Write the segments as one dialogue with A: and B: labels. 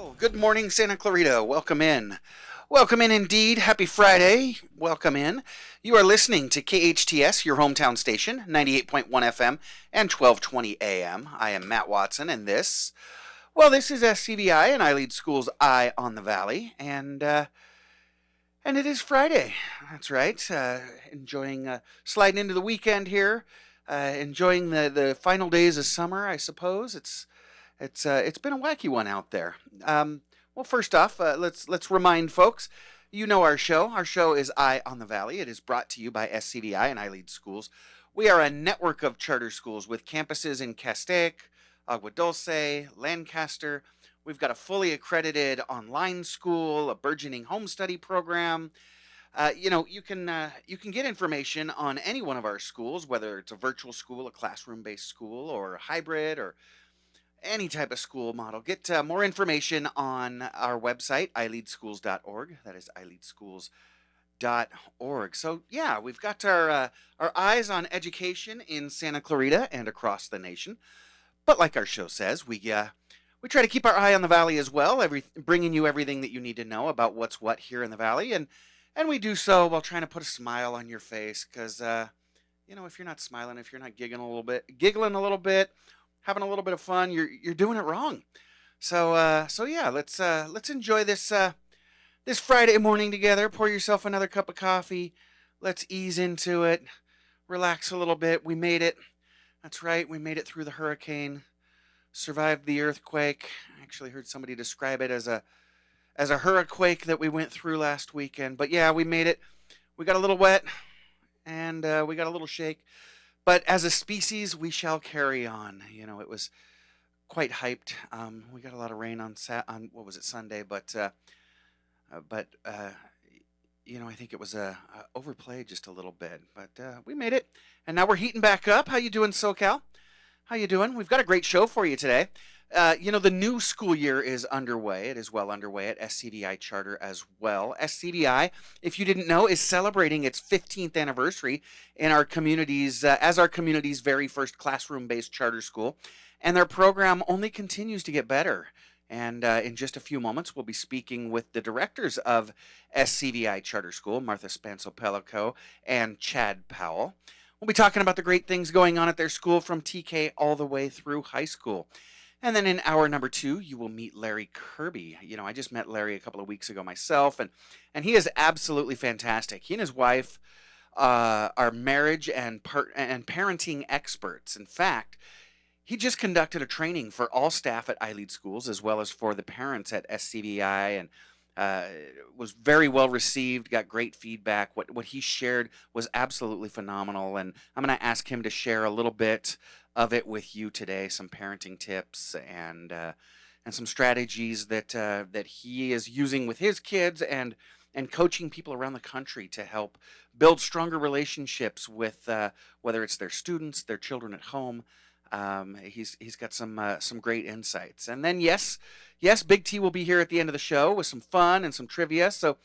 A: Well, good morning, Santa Clarita. Welcome in. Welcome in indeed. Happy Friday. Welcome in. You are listening to KHTS, your hometown station, 98.1 FM and 1220 AM. I am Matt Watson, and this is SCVI, and iLead School's Eye on the Valley, and it is Friday. That's right. Enjoying sliding into the weekend here. Enjoying the final days of summer, I suppose. It's been a wacky one out there. Well, first off, let's remind folks. You know our show. Our show is Eye on the Valley. It is brought to you by SCVI and iLead Schools. We are a network of charter schools with campuses in Castaic, Agua Dulce, Lancaster. We've got a fully accredited online school, a burgeoning home study program. You can get information on any one of our schools, whether it's a virtual school, a classroom-based school, or a hybrid, or any type of school model. Get more information on our website, ileadschools.org. That is ileadschools.org. So yeah, we've got our eyes on education in Santa Clarita and across the nation. But like our show says, we try to keep our eye on the valley as well, bringing you everything that you need to know about what's what here in the valley, and we do so while trying to put a smile on your face, because if you're not smiling, if you're not giggling a little bit, having a little bit of fun, you're doing it wrong. So yeah, let's enjoy this Friday morning together. Pour yourself another cup of coffee. Let's ease into it. Relax a little bit. We made it. That's right. We made it through the hurricane. Survived the earthquake. I actually heard somebody describe it as a hurricane that we went through last weekend. But yeah, we made it. We got a little wet, and we got a little shake. But as a species, we shall carry on. It was quite hyped. We got a lot of rain on what was it, Sunday? But I think it was overplayed just a little bit. But we made it, and now we're heating back up. How you doing, SoCal? How you doing? We've got a great show for you today. The new school year is underway. It is well underway at SCVI Charter as well. SCVI, if you didn't know, is celebrating its 15th anniversary in our communities as our community's very first classroom-based charter school, and their program only continues to get better. And in just a few moments, we'll be speaking with the directors of SCVI Charter School, Martha Spansel-Pellico and Chad Powell. We'll be talking about the great things going on at their school from TK all the way through high school. And then in hour number 2, you will meet Larry Kirby. I just met Larry a couple of weeks ago myself, and he is absolutely fantastic. He and his wife are marriage and parenting experts. In fact, he just conducted a training for all staff at iLead Schools as well as for the parents at SCVI, and was very well received, got great feedback. What he shared was absolutely phenomenal, and I'm going to ask him to share a little bit of it with you today, some parenting tips and some strategies that he is using with his kids and coaching people around the country to help build stronger relationships with whether it's their students, their children at home. He's got some great insights. And then yes, Big T will be here at the end of the show with some fun and some trivia. So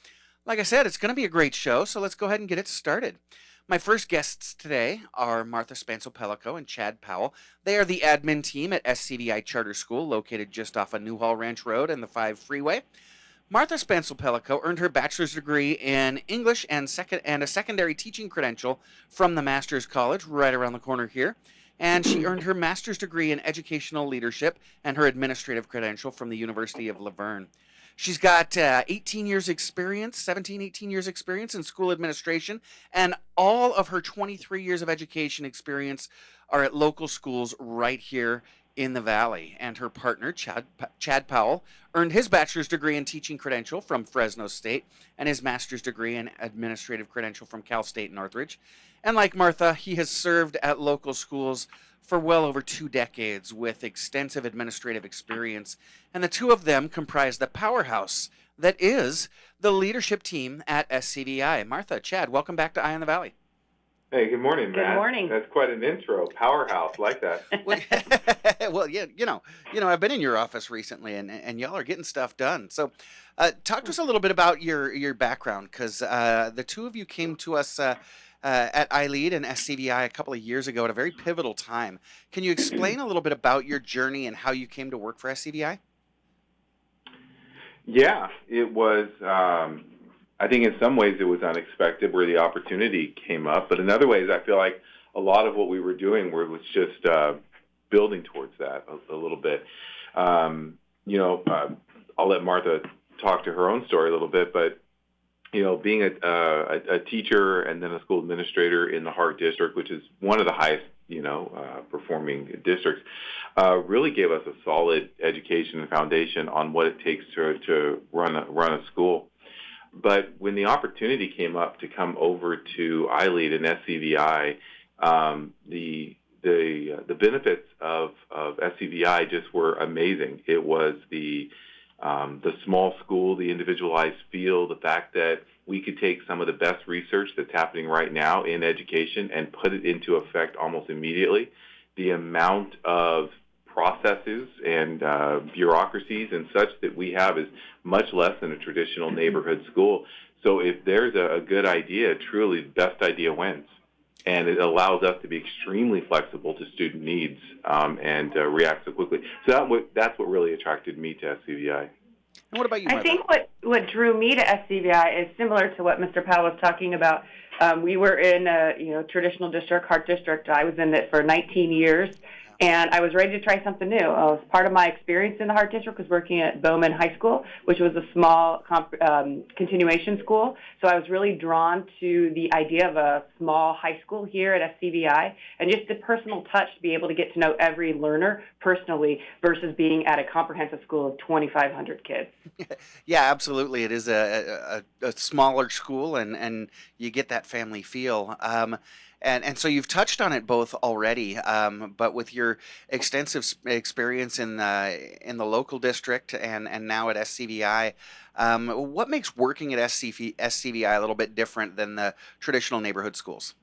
A: like I said, it's going to be a great show. So let's go ahead and get it started. My first guests today are Martha Spansel-Pellico and Chad Powell. They are the admin team at SCVI Charter School, located just off of Newhall Ranch Road and the 5 Freeway. Martha Spansel-Pellico earned her bachelor's degree in English and a secondary teaching credential from the Master's College right around the corner here. And she earned her master's degree in educational leadership and her administrative credential from the University of La Verne. She's got 18 years experience in school administration, and all of her 23 years of education experience are at local schools right here in the Valley. And her partner, Chad Powell, earned his bachelor's degree in teaching credential from Fresno State and his master's degree in administrative credential from Cal State Northridge. And like Martha, he has served at local schools for well over 2 decades with extensive administrative experience, and the two of them comprise the powerhouse that is the leadership team at SCVI. Martha, Chad, welcome back to Eye on the Valley.
B: Hey, good morning, Matt.
C: Good morning.
B: That's quite an intro. Powerhouse, like that.
A: Well, yeah, I've been in your office recently, and y'all are getting stuff done. So, talk to us a little bit about your background, because the two of you came to us at iLead and SCVI a couple of years ago at a very pivotal time. Can you explain a little bit about your journey and how you came to work for SCVI?
B: Yeah, it was. I think in some ways it was unexpected where the opportunity came up, but in other ways I feel like a lot of what we were doing was just building towards that a little bit. Um, you know, I'll let Martha talk to her own story a little bit, but being a teacher and then a school administrator in the Hart District, which is one of the highest, performing districts, really gave us a solid education and foundation on what it takes to run a school. But when the opportunity came up to come over to iLead and SCVI, the benefits of SCVI just were amazing. It was the small school, the individualized feel, the fact that we could take some of the best research that's happening right now in education and put it into effect almost immediately. The amount of processes and bureaucracies and such that we have is much less than a traditional neighborhood school. So if there's a good idea, truly the best idea wins. And it allows us to be extremely flexible to student needs and react so quickly. So that's what really attracted me to SCVI.
A: And what about you,
C: I
A: Martha?
C: think what drew me to SCVI is similar to what Mr. Powell was talking about. We were in a traditional district, Hart District. I was in it for 19 years, and I was ready to try something new. Part of my experience in the Hart District was working at Bowman High School, which was a small continuation school. So I was really drawn to the idea of a small high school here at SCVI, and just the personal touch to be able to get to know every learner personally versus being at a comprehensive school of 2,500 kids.
A: Yeah, absolutely. It is a smaller school, and you get that family feel. And so you've touched on it both already, but with your extensive experience in the local district and now at SCVI, what makes working at SCVI a little bit different than the traditional neighborhood schools?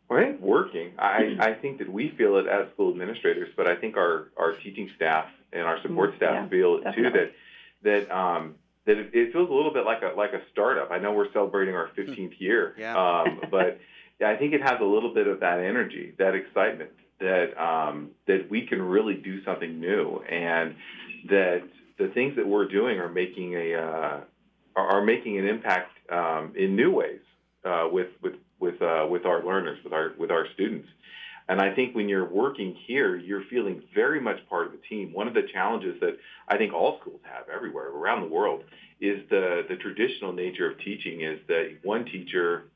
B: Well, I think working, I think that we feel it as school administrators, but I think our teaching staff and our support staff feel it too,
C: Definitely.
B: that it feels a little bit like a startup. I know we're celebrating our 15th year,
A: Yeah.
B: but yeah, I think it has a little bit of that energy, that excitement, that we can really do something new, and that the things that we're doing are making making an impact in new ways with our learners, with our students. And I think when you're working here, you're feeling very much part of the team. One of the challenges that I think all schools have everywhere around the world is the traditional nature of teaching is that one teacher,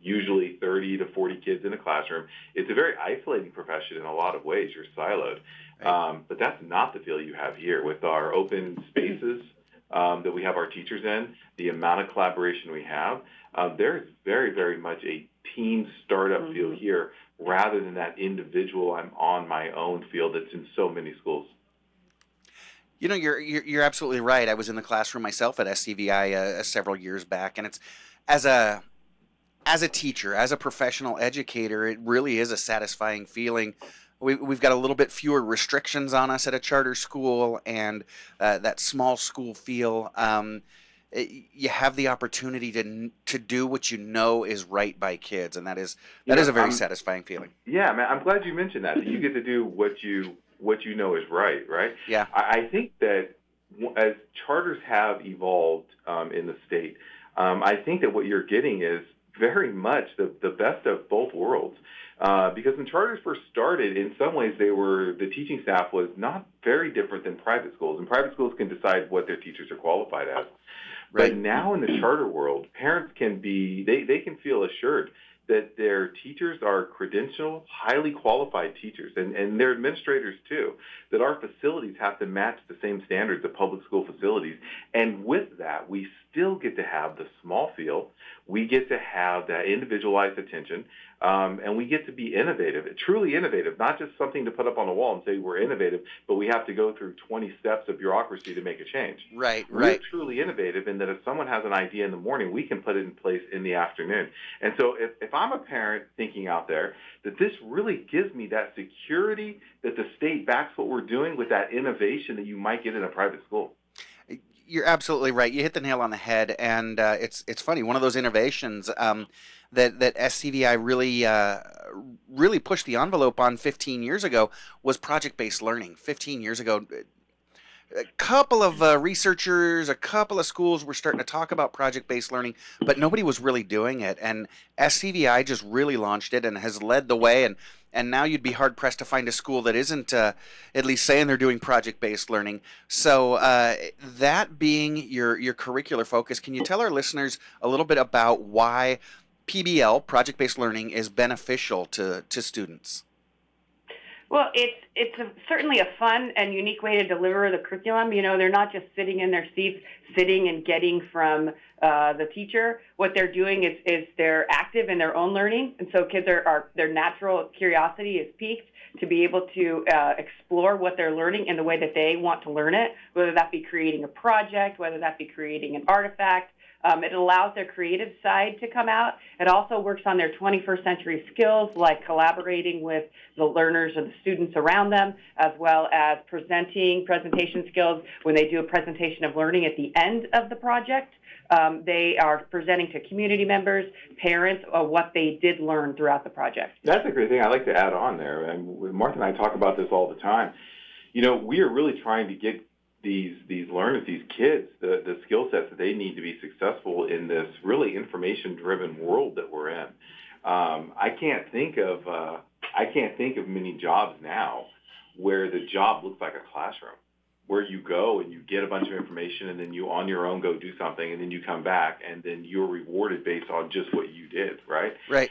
B: usually 30 to 40 kids in a classroom. It's a very isolating profession in a lot of ways. You're siloed.
A: Right.
B: But that's not the feel you have here with our open spaces that we have our teachers in, the amount of collaboration we have. There's very, very much a team startup feel here rather than that individual, I'm on my own feel that's in so many schools.
A: You're absolutely right. I was in the classroom myself at SCVI several years back, and it's as a teacher, as a professional educator, it really is a satisfying feeling. We've got a little bit fewer restrictions on us at a charter school, and that small school feel. You have the opportunity to do what you know is right by kids, and
B: You
A: that is
B: know,
A: a very satisfying feeling.
B: yeah, man, I'm glad you mentioned that you get to do what you know is right, right?
A: Yeah.
B: I think that as charters have evolved in the state, I think that what you're getting is very much the best of both worlds. Because when charters first started, in some ways the teaching staff was not very different than private schools, and private schools can decide what their teachers are qualified as. But
A: Right.
B: now in the charter world, parents can they can feel assured that their teachers are credentialed, highly qualified teachers, and their administrators too, that our facilities have to match the same standards of public school facilities. And with that, we still get to have the small feel, we get to have that individualized attention, and we get to be innovative, truly innovative, not just something to put up on a wall and say we're innovative, but we have to go through 20 steps of bureaucracy to make a change.
A: Right.
B: We're
A: Right.
B: truly innovative in that if someone has an idea in the morning, we can put it in place in the afternoon. And so if I'm a parent thinking out there that this really gives me that security that the state backs what we're doing with that innovation that you might get in a private school.
A: You're absolutely right. You hit the nail on the head, and it's funny. One of those innovations that SCVI really pushed the envelope on 15 years ago was project based learning. 15 years ago, A couple of researchers, a couple of schools were starting to talk about project-based learning, but nobody was really doing it. And SCVI just really launched it and has led the way. And now you'd be hard pressed to find a school that isn't at least saying they're doing project-based learning. So that being your curricular focus, can you tell our listeners a little bit about why PBL, project-based learning, is beneficial to students?
C: Well, certainly a fun and unique way to deliver the curriculum. You know, they're not just sitting in their seats, sitting and getting from the teacher. What they're doing is they're active in their own learning, and so kids are their natural curiosity is piqued to be able to explore what they're learning in the way that they want to learn it, whether that be creating a project, whether that be creating an artifact. It allows their creative side to come out. It also works on their 21st century skills, like collaborating with the learners and the students around them, as well as presentation skills. When they do a presentation of learning at the end of the project, they are presenting to community members, parents, what they did learn throughout the project.
B: That's a great thing I'd like to add on there. And Martha and I talk about this all the time. You know, we are really trying to get these learners, these kids, the skill sets that they need to be successful in this really information-driven world that we're in. I can't think of many jobs now where the job looks like a classroom, where you go and you get a bunch of information and then you on your own go do something and then you come back and then you're rewarded based on just what you did, right?
A: Right.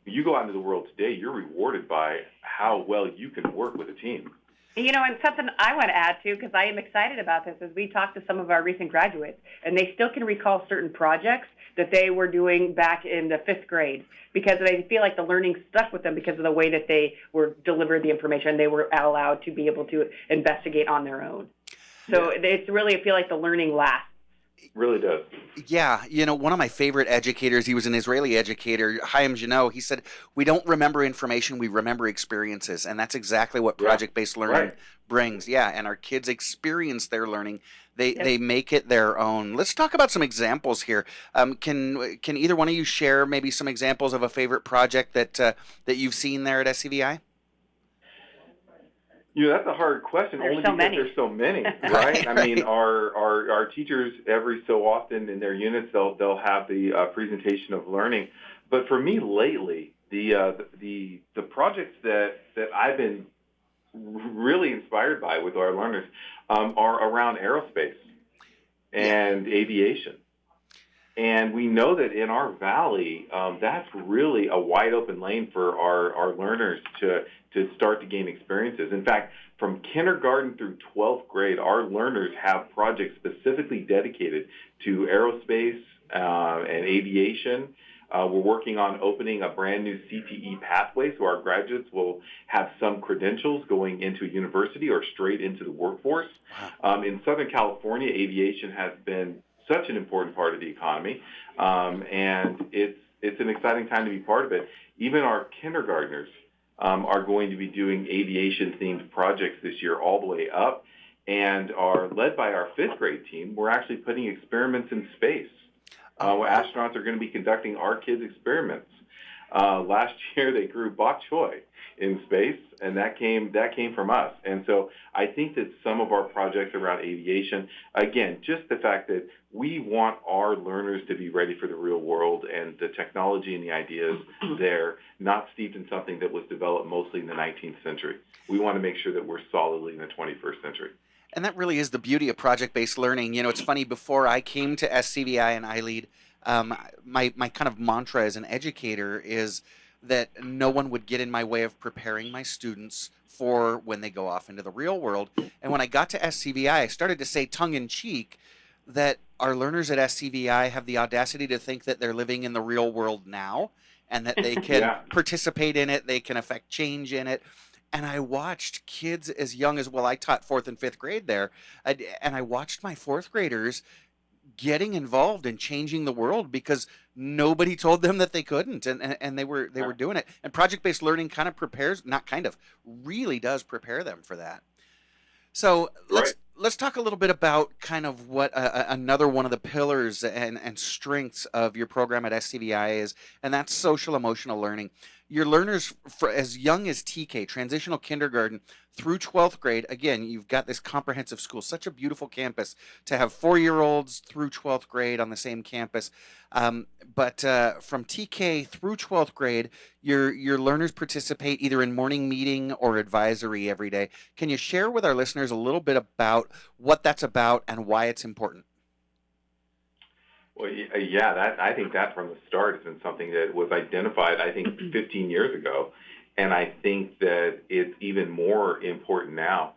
B: You go out into the world today, you're rewarded by how well you can work with a team.
C: You know, and something I want to add too, because I am excited about this, is we talked to some of our recent graduates, and they still can recall certain projects that they were doing back in the 5th grade, because they feel like the learning stuck with them because of the way that they were delivered the information. They were allowed to be able to investigate on their own. So it's really, I feel like the learning lasts.
B: Really does.
A: Yeah, you know, one of my favorite educators, he was an Israeli educator, Chaim Janot, he said, we don't remember information, we remember experiences. And that's exactly what project-based learning brings. Yeah, and our kids experience their learning. They make it their own. Let's talk about some examples here. Can either one of you share maybe some examples of a favorite project that you've seen there at SCVI?
B: You know, that's a hard question.
C: There's
B: only
C: so
B: because
C: many.
B: there's so many, right?
A: Right,
B: I mean, our teachers every so often in their units they'll have the presentation of learning. But for me lately, the projects that I've been really inspired by with our learners are around aerospace and aviation. And we know that in our valley, that's really a wide open lane for our learners to start to gain experiences. In fact, from kindergarten through 12th grade, our learners have projects specifically dedicated to aerospace and aviation. We're working on opening a brand new CTE pathway, so our graduates will have some credentials going into a university or straight into the workforce. In Southern California, aviation has been such an important part of the economy, and it's an exciting time to be part of it. Even our kindergartners are going to be doing aviation-themed projects this year all the way up, and are led by our 5th grade team. We're actually putting experiments in space. Where astronauts are going to be conducting our kids' experiments. Last year they grew bok choy in space, and that came from us. And so I think that some of our projects around aviation, again, just the fact that we want our learners to be ready for the real world and the technology and the ideas there, not steeped in something that was developed mostly in the 19th century. We want to make sure that we're solidly in the 21st century.
A: And that really is the beauty of project-based learning. You know, it's funny, before I came to SCVI and iLead, my kind of mantra as an educator is that no one would get in my way of preparing my students for when they go off into the real world. And when I got to SCVI, I started to say tongue-in-cheek that our learners at SCVI have the audacity to think that they're living in the real world now and that they can participate in it, they can affect change in it. And I watched kids as young as, well, I taught 4th and 5th grade there, and I watched my 4th graders getting involved in changing the world because nobody told them that they couldn't, and they were doing it. And project-based learning kind of really does prepare them for that. So let's talk a little bit about kind of what another one of the pillars and strengths of your program at SCVI is, and that's social emotional learning. your learners for as young as TK, transitional kindergarten, through 12th grade. Again, you've got this comprehensive school, such a beautiful campus to have 4-year-olds through 12th grade on the same campus. But from TK through 12th grade, your learners participate either in morning meeting or advisory every day. Can you share with our listeners a little bit about what that's about and why it's important?
B: Well, yeah, I think that from the start has been something that was identified, I think, 15 years ago, and I think that it's even more important now.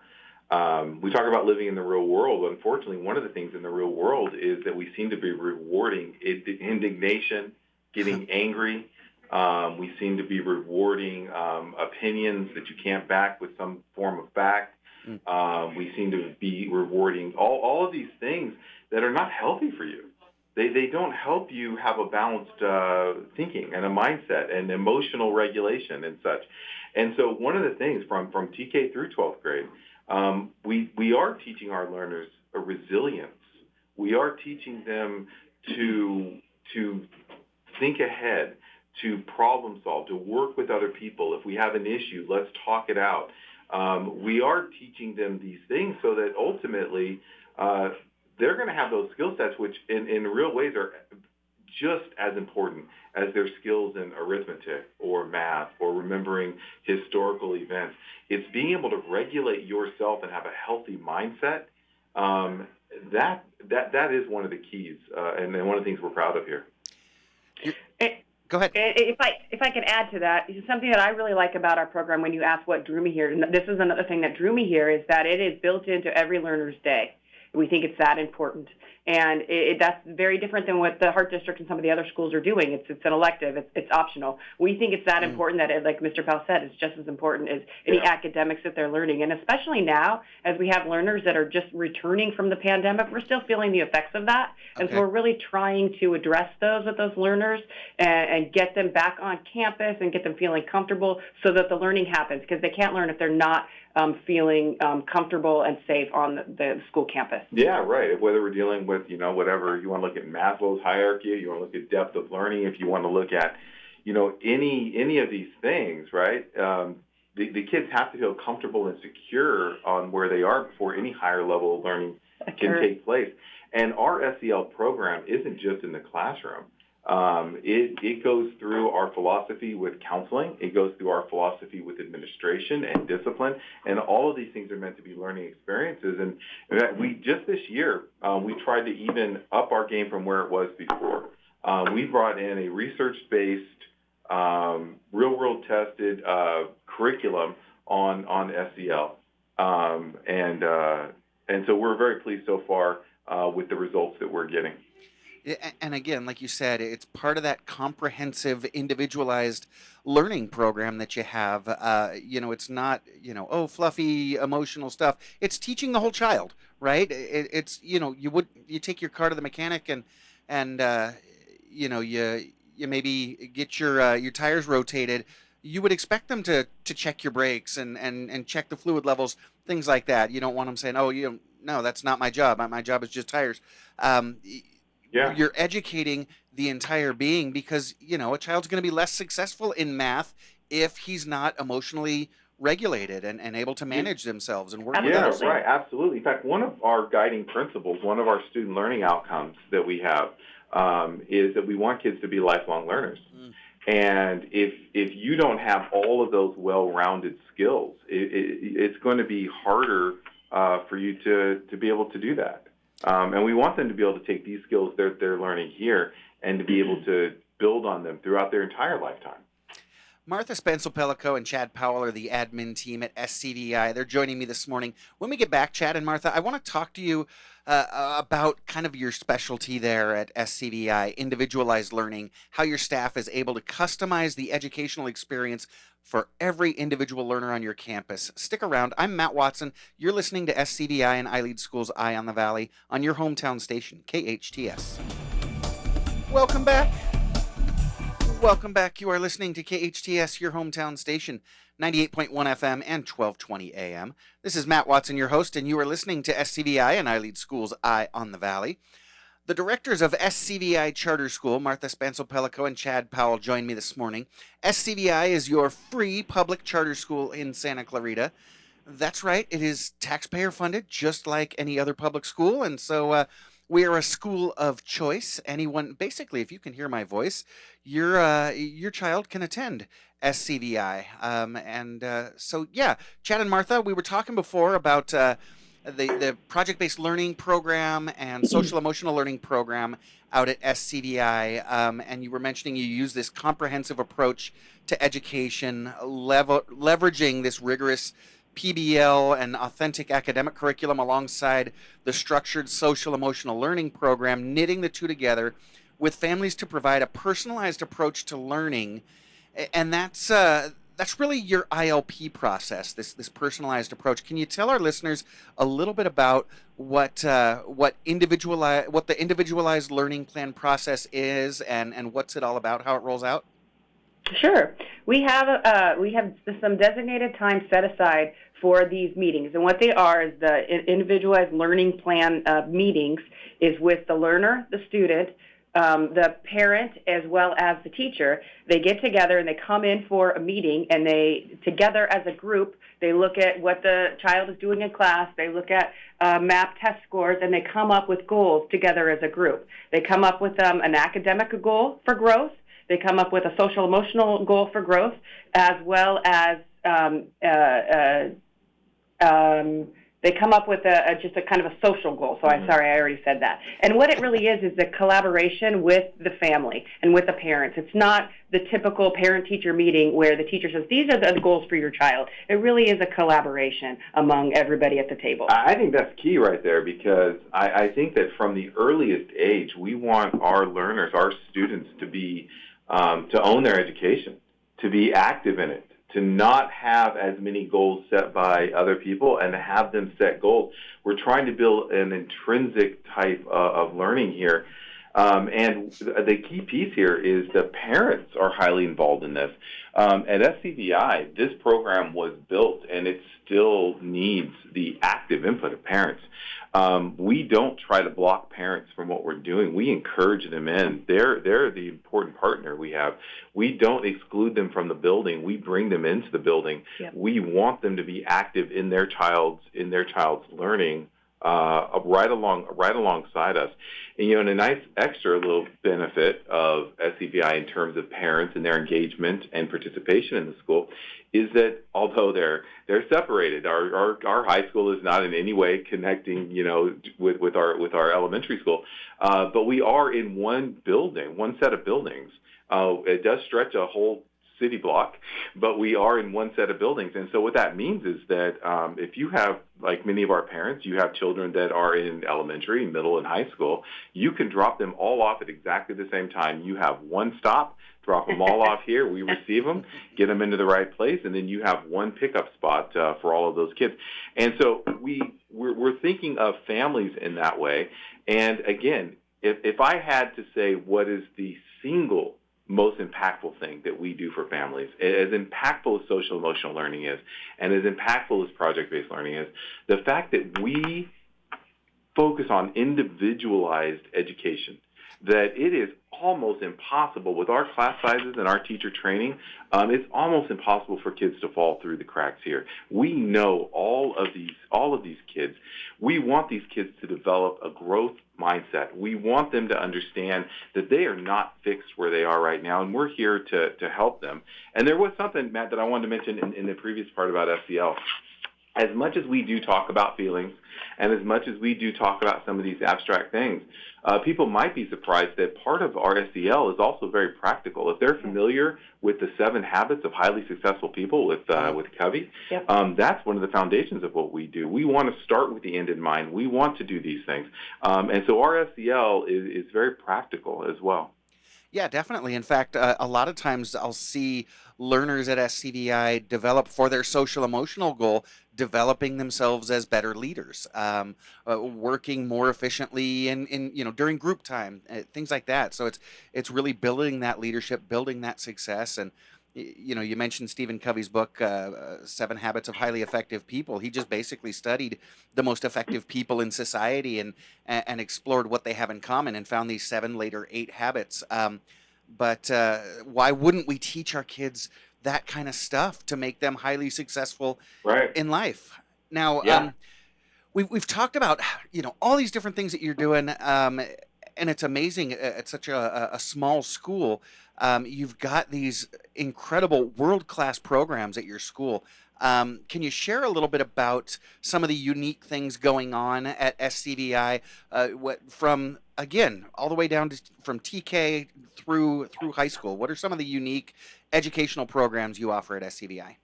B: We talk about living in the real world. Unfortunately, one of the things in the real world is that we seem to be rewarding indignation, getting angry. We seem to be rewarding opinions that you can't back with some form of fact. We seem to be rewarding all of these things that are not healthy for you. They don't help you have a balanced thinking and a mindset and emotional regulation and such. And so one of the things from TK through 12th grade, we are teaching our learners a resilience. We are teaching them to think ahead, to problem solve, to work with other people. If we have an issue, let's talk it out. We are teaching them these things so that ultimately they're going to have those skill sets, which in real ways are just as important as their skills in arithmetic or math or remembering historical events. It's being able to regulate yourself and have a healthy mindset. That is one of the keys, and one of the things we're proud of here.
A: Go ahead.
C: If I could add to that, something that I really like about our program when you ask what drew me here, and this is another thing that drew me here, is that it is built into every learner's day. We think it's that important. And that's very different than what the Heart District and some of the other schools are doing. It's an elective. It's optional. We think it's that important that, like Mr. Powell said, it's just as important as any academics that they're learning. And especially now, as we have learners that are just returning from the pandemic, we're still feeling the effects of that. And so we're really trying to address those with those learners and get them back on campus and get them feeling comfortable so that the learning happens, because they can't learn if they're not feeling comfortable and safe on the school campus.
B: Yeah, right. Whether we're dealing with, whatever, you want to look at Maslow's hierarchy, you want to look at depth of learning, if you want to look at, any of these things, right? The kids have to feel comfortable and secure on where they are before any higher level of learning can take place. And our SEL program isn't just in the classroom. It goes through our philosophy with counseling. It goes through our philosophy with administration and discipline. And all of these things are meant to be learning experiences. And we just this year, we tried to even up our game from where it was before. We brought in a research-based, real-world tested curriculum on SEL. And so we're very pleased so far with the results that we're getting.
A: And again, like you said, it's part of that comprehensive, individualized learning program that you have. It's not, fluffy, emotional stuff. It's teaching the whole child, right? It's, you take your car to the mechanic and you maybe get your tires rotated. You would expect them to check your brakes and check the fluid levels, things like that. You don't want them saying, no, that's not my job. My job is just tires. You're educating the entire being, because, a child's going to be less successful in math if he's not emotionally regulated and able to manage themselves and work with others.
B: Yeah, right, absolutely. In fact, one of our guiding principles, one of our student learning outcomes that we have is that we want kids to be lifelong learners. And if you don't have all of those well-rounded skills, it's going to be harder for you to be able to do that. And we want them to be able to take these skills they're learning here and to be able to build on them throughout their entire lifetime.
A: Martha Spansel-Pellico and Chad Powell are the admin team at SCVI. They're joining me this morning. When we get back, Chad and Martha, I want to talk to you about kind of your specialty there at SCVI, individualized learning, how your staff is able to customize the educational experience for every individual learner on your campus. Stick around. I'm Matt Watson. You're listening to SCVI and iLead School's Eye on the Valley on your hometown station, KHTS. Welcome back. Welcome back. You are listening to KHTS, your hometown station, 98.1 FM and 1220 AM. This is Matt Watson, your host, and you are listening to SCVI and iLead School's Eye on the Valley. The directors of SCVI Charter School, Martha Spansel-Pellico and Chad Powell, joined me this morning. SCVI is your free public charter school in Santa Clarita. That's right, it is taxpayer funded, just like any other public school. And so we are a school of choice. Anyone, basically, if you can hear my voice, your child can attend SCVI. Yeah, Chad and Martha, we were talking before about the project based learning program and social emotional learning program out at SCVI. And you were mentioning you use this comprehensive approach to education, leveraging this rigorous PBL and authentic academic curriculum alongside the structured social emotional learning program, knitting the two together with families to provide a personalized approach to learning. And that's really your ILP process, this personalized approach. Can you tell our listeners a little bit about what the individualized learning plan process is, and what's it all about, how it rolls out?
C: Sure. We have some designated time set aside for these meetings, and what they are is the individualized learning plan meetings is with the learner, the student, the parent, as well as the teacher. They get together and they come in for a meeting, and they together as a group they look at what the child is doing in class. They look at MAP test scores, and they come up with goals together as a group. They come up with an academic goal for growth. They come up with a social emotional goal for growth, as well as they come up with just a kind of a social goal. So I'm sorry, I already said that. And what it really is the collaboration with the family and with the parents. It's not the typical parent-teacher meeting where the teacher says, these are the goals for your child. It really is a collaboration among everybody at the table.
B: I think that's key right there, because I think that from the earliest age, we want our learners, our students, to own their education, to be active in it, to not have as many goals set by other people, and to have them set goals. We're trying to build an intrinsic type of learning here. And the key piece here is the parents are highly involved in this. At SCVI, this program was built, and it still needs the active input of parents. We don't try to block parents from what we're doing. We encourage them in. They're the important partner we have. We don't exclude them from the building. We bring them into the building.
C: Yep.
B: We want them to be active in their child's learning, right alongside us. And a nice extra little benefit of SCVI in terms of parents and their engagement and participation in the school is that although they're separated, our high school is not in any way connecting, with our elementary school, but we are in one building, one set of buildings. It does stretch a whole city block, but we are in one set of buildings. And so what that means is that if you have, like many of our parents, you have children that are in elementary, middle, and high school, you can drop them all off at exactly the same time. You have one stop, drop them all off here, we receive them, get them into the right place, and then you have one pickup spot for all of those kids. And so we're thinking of families in that way. And again, if I had to say what is the single most impactful thing that we do for families, as impactful as social emotional learning is, and as impactful as project-based learning is, the fact that we focus on individualized education, that it is almost impossible with our class sizes and our teacher training. It's almost impossible for kids to fall through the cracks here. We know all of these kids. We want these kids to develop a growth mindset. We want them to understand that they are not fixed where they are right now, and we're here to help them. And there was something, Matt, that I wanted to mention in the previous part about SEL. As much as we do talk about feelings, and as much as we do talk about some of these abstract things, people might be surprised that part of our SEL is also very practical. If they're familiar with the 7 habits of highly successful people with Covey,
C: Yep.
B: That's one of the foundations of what we do. We want to start with the end in mind. We want to do these things. And so our SEL is very practical as well.
A: Yeah, definitely. In fact, a lot of times I'll see learners at SCVI develop for their social emotional goal, developing themselves as better leaders, working more efficiently in during group time, things like that. So it's really building that leadership, building that success, and You mentioned Stephen Covey's book, Seven Habits of Highly Effective People. He just basically studied the most effective people in society and explored what they have in common and found these seven, later eight habits. But why wouldn't we teach our kids that kind of stuff to make them highly successful
B: Right.
A: in life? Now,
B: Yeah.
A: we've talked about all these different things that you're doing, and it's amazing at such a small school. You've got these incredible world class programs at your school. Can you share a little bit about some of the unique things going on at SCVI? What from again all the way down to from TK through high school? What are some of the unique educational programs you offer at SCVI?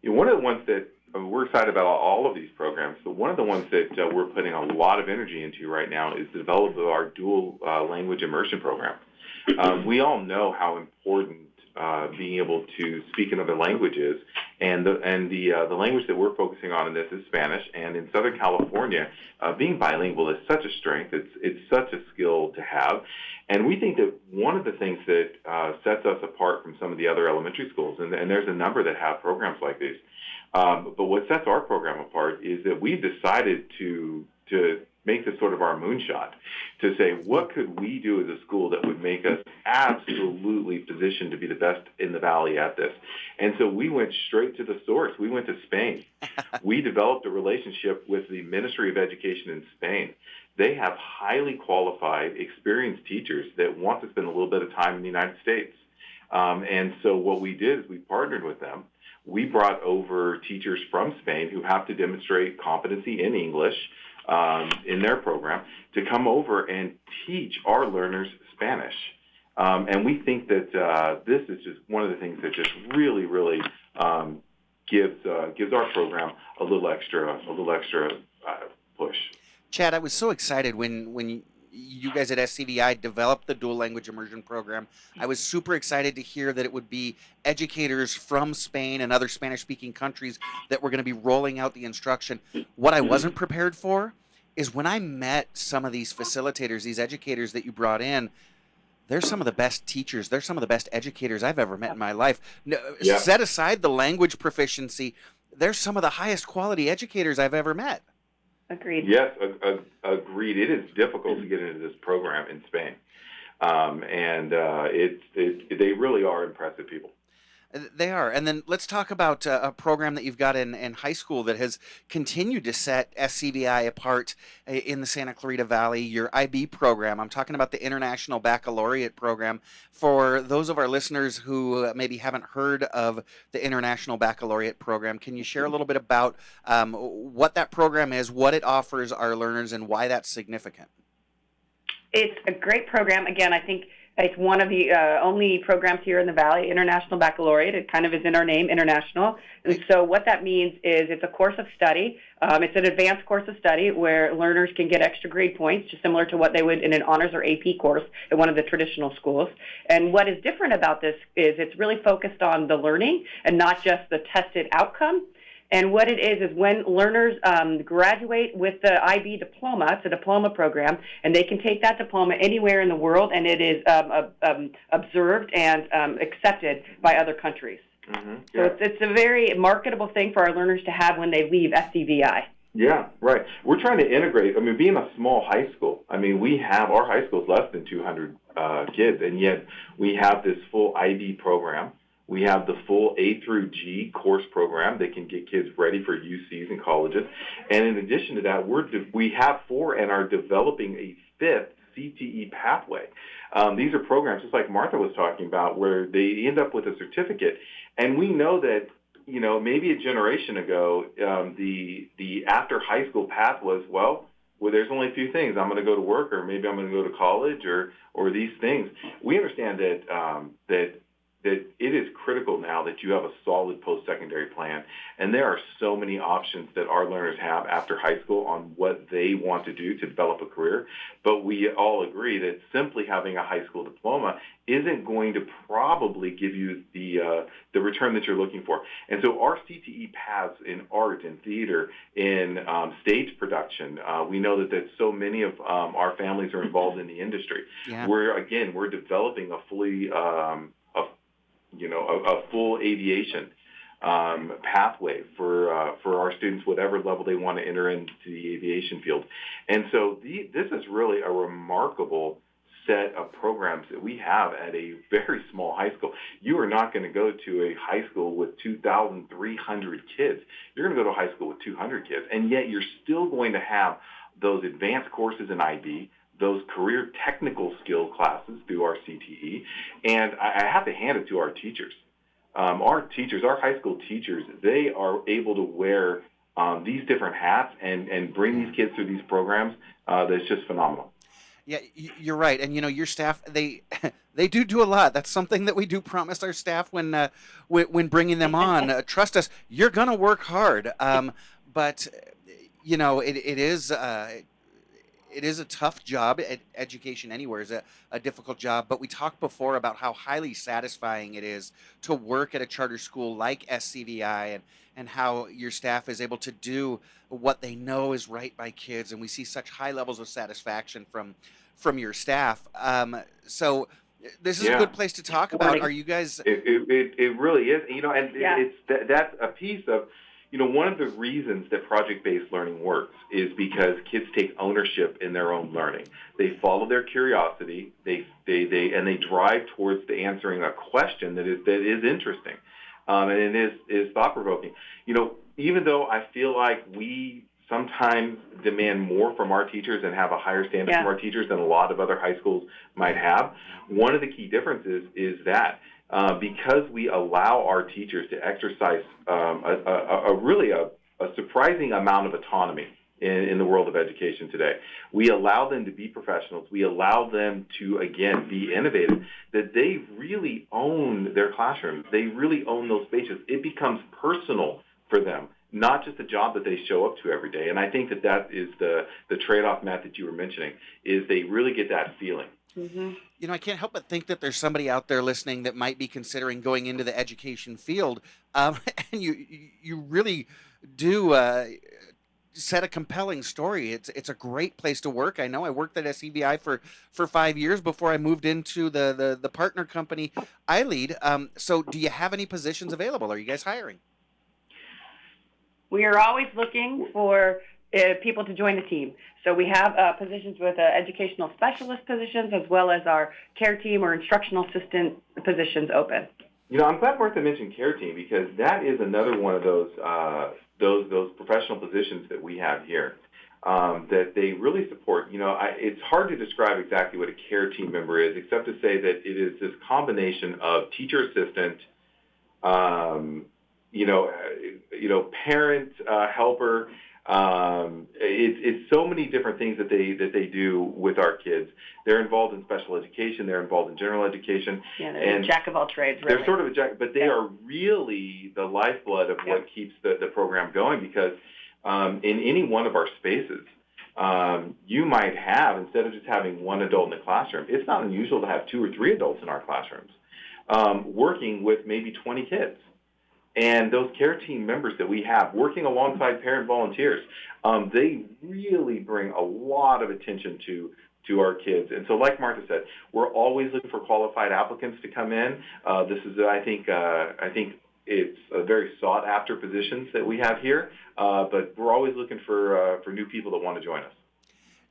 B: One of the ones that we're excited about all of these programs, but one of the ones that we're putting a lot of energy into right now is the development of our dual language immersion program. We all know how important being able to speak in other languages, and the language that we're focusing on in this is Spanish. And in Southern California, being bilingual is such a strength. It's such a skill to have, and we think that one of the things that sets us apart from some of the other elementary schools, and there's a number that have programs like these, but what sets our program apart is that we've decided to make this sort of our moonshot, to say, what could we do as a school that would make us absolutely positioned to be the best in the Valley at this? And so we went straight to the source. We went to Spain. We developed a relationship with the Ministry of Education in Spain. They have highly qualified, experienced teachers that want to spend a little bit of time in the United States. And so what we did is we partnered with them. We brought over teachers from Spain who have to demonstrate competency in English in their program to come over and teach our learners Spanish. And we think that this is just one of the things that just really, really gives our program a little extra push.
A: Chad, I was so excited when you guys at SCVI developed the dual language immersion program. I was super excited to hear that it would be educators from Spain and other Spanish-speaking countries that were going to be rolling out the instruction. What I wasn't prepared for is when I met some of these facilitators, these educators that you brought in, they're some of the best teachers. They're some of the best educators I've ever met in my life. No,
B: Yeah.
A: set aside the language proficiency, they're some of the highest quality educators I've ever met.
C: Agreed.
B: Yes, agreed. It is difficult to get into this program in Spain, and they really are impressive people.
A: They are. And then let's talk about a program that you've got in high school that has continued to set SCVI apart in the Santa Clarita Valley, your IB program. I'm talking about the International Baccalaureate program. For those of our listeners who maybe haven't heard of the International Baccalaureate program, can you share a little bit about what that program is, what it offers our learners, and why that's significant?
C: It's a great program. Again, I think it's one of the only programs here in the Valley, International Baccalaureate. It kind of is in our name, International. And so what that means is it's a course of study. It's an advanced course of study where learners can get extra grade points, just similar to what they would in an honors or AP course at one of the traditional schools. And what is different about this is it's really focused on the learning and not just the tested outcome. And what it is when learners graduate with the IB diploma, it's a diploma program, and they can take that diploma anywhere in the world, and it is observed and accepted by other countries.
B: Mm-hmm.
C: Yeah. So it's a very marketable thing for our learners to have when they leave SCVI.
B: Yeah, right. We're trying to integrate. I mean, being a small high school, our high school is less than 200 kids, and yet we have this full IB program. We have the full A through G course program that can get kids ready for UCs and colleges. And in addition to that, we have four and are developing a fifth CTE pathway. These are programs, just like Martha was talking about, where they end up with a certificate. And we know that, maybe a generation ago, the after high school path was, well, there's only a few things. I'm going to go to work, or maybe I'm going to go to college, or these things. We understand that it is critical now that you have a solid post-secondary plan. And there are so many options that our learners have after high school on what they want to do to develop a career. But we all agree that simply having a high school diploma isn't going to probably give you the return that you're looking for. And so our CTE paths in art and theater, in stage production, we know that so many of our families are involved in the industry.
A: Yeah.
B: We're developing a fully a full aviation pathway for our students, whatever level they want to enter into the aviation field. And so this is really a remarkable set of programs that we have at a very small high school. You are not going to go to a high school with 2,300 kids. You're going to go to a high school with 200 kids, and yet you're still going to have those advanced courses in IB, those career technical skill classes through our CTE, and I have to hand it to our teachers. Our teachers, our high school teachers, they are able to wear these different hats and bring these kids through these programs. That's just phenomenal.
A: Yeah, you're right. And your staff, they they do a lot. That's something that we do promise our staff when bringing them on. Trust us, you're gonna work hard. But it is a tough job. Education anywhere is a difficult job. But we talked before about how highly satisfying it is to work at a charter school like SCVI, and how your staff is able to do what they know is right by kids. And we see such high levels of satisfaction from your staff. So this is a good place to talk about. Are you guys?
B: It really is. And
C: Yeah.
B: that's a piece of, one of the reasons that project-based learning works is because kids take ownership in their own learning. They follow their curiosity. They drive towards the answering a question that is interesting, and it is thought-provoking. Even though I feel like we sometimes demand more from our teachers and have a higher standard from our teachers than a lot of other high schools might have, one of the key differences is that because we allow our teachers to exercise a surprising amount of autonomy in the world of education today. We allow them to be professionals. We allow them to, again, be innovative, that they really own their classrooms. They really own those spaces. It becomes personal for them, not just a job that they show up to every day. And I think that is the trade-off, Matt, that you were mentioning, is they really get that feeling.
C: Mm-hmm.
A: I can't help but think that there's somebody out there listening that might be considering going into the education field, and you really do set a compelling story. It's a great place to work. I know I worked at SCVI for 5 years before I moved into the partner company iLead. So do you have any positions available? Are you guys hiring?
C: We are always looking for people to join the team. So we have positions with educational specialist positions, as well as our care team or instructional assistant positions open.
B: I'm glad Martha mentioned care team, because that is another one of those professional positions that we have here that they really support. It's hard to describe exactly what a care team member is, except to say that it is this combination of teacher assistant, parent helper. It's so many different things that they do with our kids. They're involved in special education. They're involved in general education.
C: Yeah, they're a jack of all trades, really.
B: They're sort of a jack, but they are really the lifeblood of what keeps the program going, because in any one of our spaces, you might have, instead of just having one adult in the classroom, it's not unusual to have 2 or 3 adults in our classrooms working with maybe 20 kids. And those care team members that we have working alongside parent volunteers, they really bring a lot of attention to our kids. And so, like Martha said, we're always looking for qualified applicants to come in. This is, I think it's a very sought after positions that we have here, but we're always looking for new people that want to join us.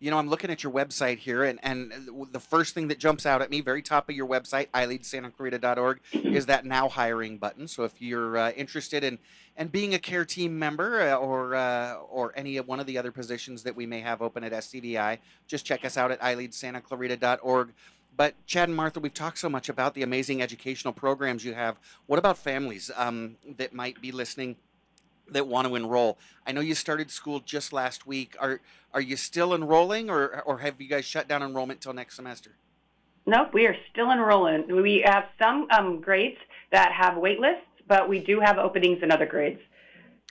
A: I'm looking at your website here, and the first thing that jumps out at me, very top of your website, iLeadSantaClarita.org, is that now hiring button. So if you're interested in being a care team member or any one of the other positions that we may have open at SCVI, just check us out at iLeadSantaClarita.org. But Chad and Martha, we've talked so much about the amazing educational programs you have. What about families that might be listening that want to enroll? I know you started school just last week. Are you still enrolling, or have you guys shut down enrollment till next semester?
C: Nope, we are still enrolling. We have some grades that have wait lists, but we do have openings in other grades.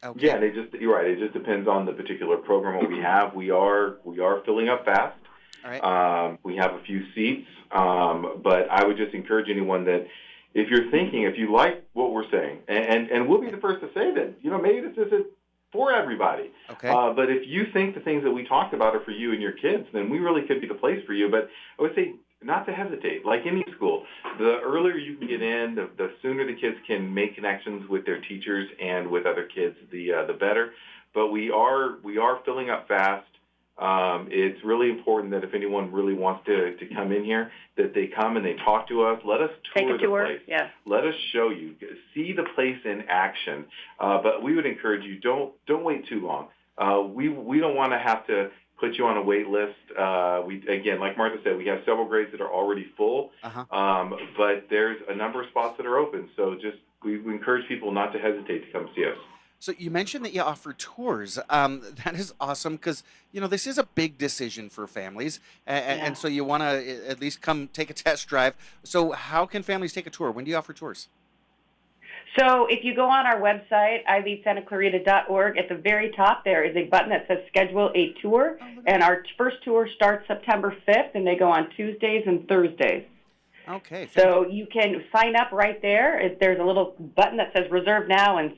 B: Okay. Yeah, you're right. It just depends on the particular program what we have. We are filling up fast.
A: All right.
B: We have a few seats, but I would just encourage anyone that if you like what we're saying, and we'll be the first to say that, maybe this isn't for everybody.
A: Okay.
B: But if you think the things that we talked about are for you and your kids, then we really could be the place for you. But I would say not to hesitate. Like any school, the earlier you can get in, the sooner the kids can make connections with their teachers and with other kids, the better. But we are filling up fast. It's really important that if anyone really wants to come in here, that they come and they talk to us. Let us
C: Take
B: tour
C: a
B: the
C: tour.
B: place.
C: Yeah.
B: Let us show you, see the place in action. But we would encourage you, don't wait too long. We don't want to have to put you on a wait list. We, again, like Martha said, we have several grades that are already full, but there's a number of spots that are open. So we encourage people not to hesitate to come see us.
A: So you mentioned that you offer tours. That is awesome because this is a big decision for families, and so you want to at least come take a test drive. So how can families take a tour? When do you offer tours?
C: So if you go on our website, iLeadSantaClarita.org, at the very top there is a button that says Schedule a Tour, and our first tour starts September 5th, and they go on Tuesdays and Thursdays.
A: Okay.
C: So you can sign up right there. There's a little button that says Reserve Now and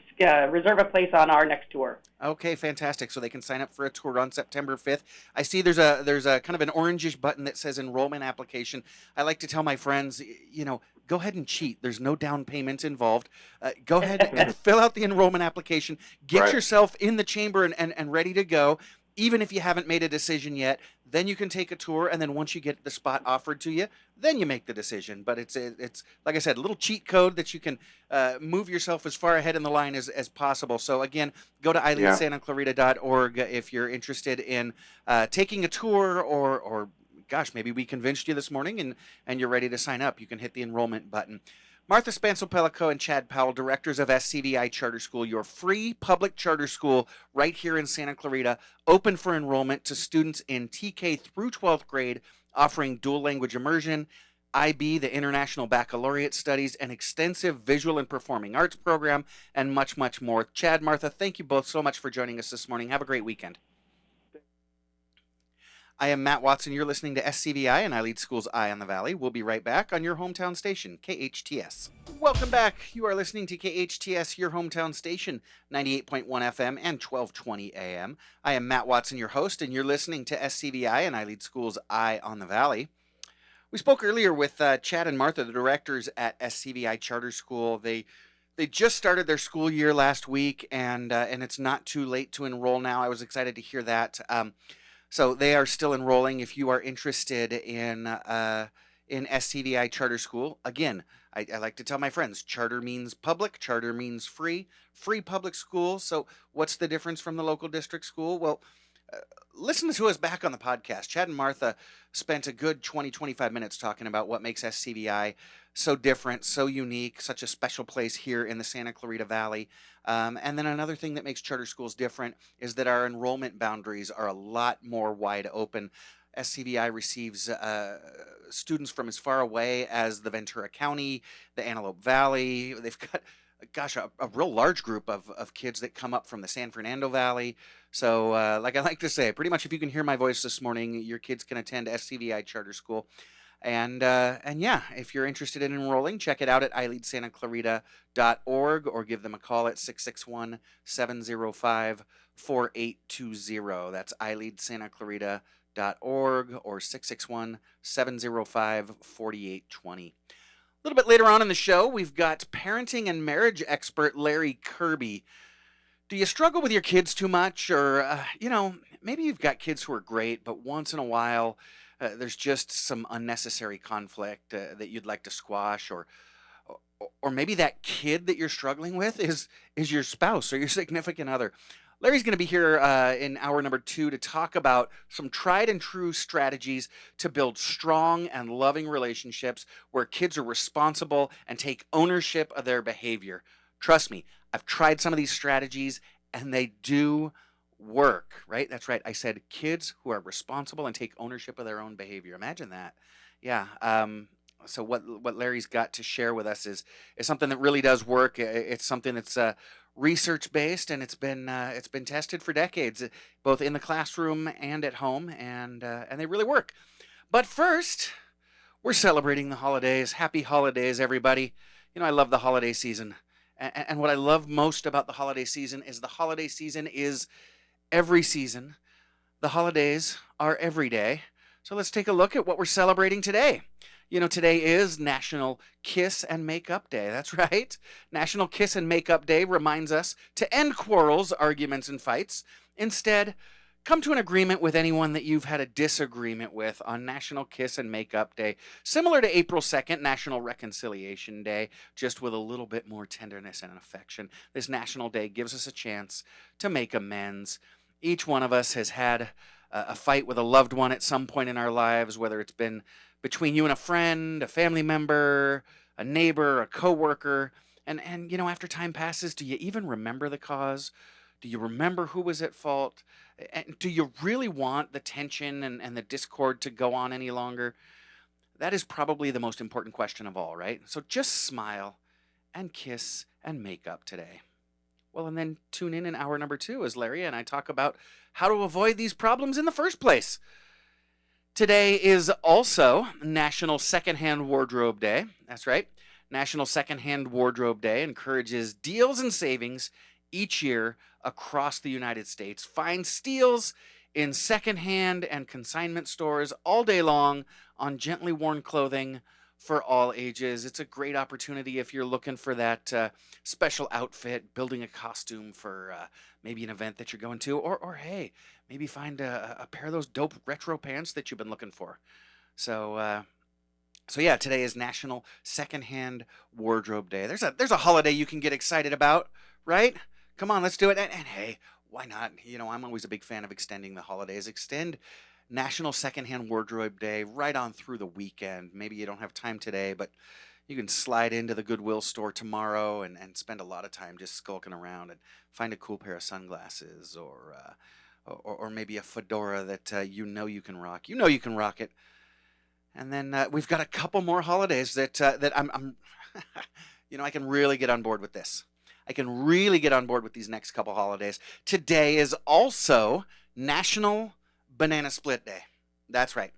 C: reserve a place on our next tour.
A: Okay, fantastic. So they can sign up for a tour on September 5th. I see there's a kind of an orangish button that says enrollment application. I like to tell my friends, go ahead and cheat. There's no down payment involved. Go ahead and fill out the enrollment application. Get yourself in the chamber and ready to go. Even if you haven't made a decision yet, then you can take a tour, and then once you get the spot offered to you, then you make the decision. But it's like I said, a little cheat code that you can move yourself as far ahead in the line as possible. So again, go to iLeadSantaClarita.org if you're interested in taking a tour, or gosh, maybe we convinced you this morning and you're ready to sign up. You can hit the enrollment button. Martha Spansel-Pellico and Chad Powell, directors of SCVI Charter School, your free public charter school right here in Santa Clarita, open for enrollment to students in TK through 12th grade, offering dual language immersion, IB, the International Baccalaureate Studies, an extensive visual and performing arts program, and much, much more. Chad, Martha, thank you both so much for joining us this morning. Have a great weekend. I am Matt Watson. You're listening to SCVI and iLead School's Eye on the Valley. We'll be right back on your hometown station, KHTS. Welcome back. You are listening to KHTS, your hometown station, 98.1 FM and 1220 AM. I am Matt Watson, your host, and you're listening to SCVI and iLead School's Eye on the Valley. We spoke earlier with Chad and Martha, the directors at SCVI Charter School. They just started their school year last week, and it's not too late to enroll now. I was excited to hear that. So they are still enrolling. If you are interested in SCVI Charter School, again, I like to tell my friends, charter means public, charter means free public school. So what's the difference from the local district school? Well, listen to us back on the podcast. Chad and Martha spent a good 20-25 minutes talking about what makes SCVI so different, so unique, such a special place here in the Santa Clarita Valley. And then another thing that makes charter schools different is that our enrollment boundaries are a lot more wide open. SCVI receives students from as far away as the Ventura County, the Antelope Valley. They've got, gosh, a real large group of kids that come up from the San Fernando Valley. So like I like to say, pretty much if you can hear my voice this morning, your kids can attend SCVI Charter School. And yeah, if you're interested in enrolling, check it out at iLeadSantaClarita.org or give them a call at 661-705-4820. That's iLeadSantaClarita.org or 661-705-4820. A little bit later on in the show, we've got parenting and marriage expert Larry Kirby. Do you struggle with your kids too much? Or, maybe you've got kids who are great, but once in a while, there's just some unnecessary conflict that you'd like to squash, or maybe that kid that you're struggling with is your spouse or your significant other. Larry's going to be here in hour number 2 to talk about some tried and true strategies to build strong and loving relationships where kids are responsible and take ownership of their behavior. Trust me, I've tried some of these strategies and they do work, right? That's right. I said kids who are responsible and take ownership of their own behavior. Imagine that. Yeah. So what Larry's got to share with us is something that really does work. It's something that's research based, and it's been tested for decades, both in the classroom and at home, and they really work. But first, we're celebrating the holidays. Happy holidays, everybody. I love the holiday season. And what I love most about the holiday season is every season. The holidays are every day. So let's take a look at what we're celebrating today. Today is National Kiss and Make Up Day. That's right. National Kiss and Make Up Day reminds us to end quarrels, arguments, and fights. Instead, come to an agreement with anyone that you've had a disagreement with on National Kiss and Make Up Day, similar to April 2nd, National Reconciliation Day, just with a little bit more tenderness and affection. This National Day gives us a chance to make amends. Each one of us has had a fight with a loved one at some point in our lives, whether it's been between you and a friend, a family member, a neighbor, a coworker. And after time passes, do you even remember the cause? Do you remember who was at fault? And do you really want the tension and the discord to go on any longer? That is probably the most important question of all, right? So just smile and kiss and make up today. Well, and then tune in hour number 2 as Larry and I talk about how to avoid these problems in the first place. Today is also National Secondhand Wardrobe Day. That's right. National Secondhand Wardrobe Day encourages deals and savings each year across the United States. Find steals in secondhand and consignment stores all day long on gently worn clothing for all ages. It's a great opportunity if you're looking for that special outfit, building a costume for maybe an event that you're going to, or hey, maybe find a pair of those dope retro pants that you've been looking for. So yeah, today is National Secondhand Wardrobe Day. There's a holiday you can get excited about, right? Come on, let's do it. And hey, why not? I'm always a big fan of extending the holidays. Extend National Secondhand Wardrobe Day right on through the weekend. Maybe you don't have time today, but you can slide into the Goodwill store tomorrow and spend a lot of time just skulking around and find a cool pair of sunglasses or maybe a fedora that you can rock. You can rock it. And then we've got a couple more holidays that I'm I can really get on board with this. I can really get on board with these next couple holidays. Today is also National Banana Split Day. That's right.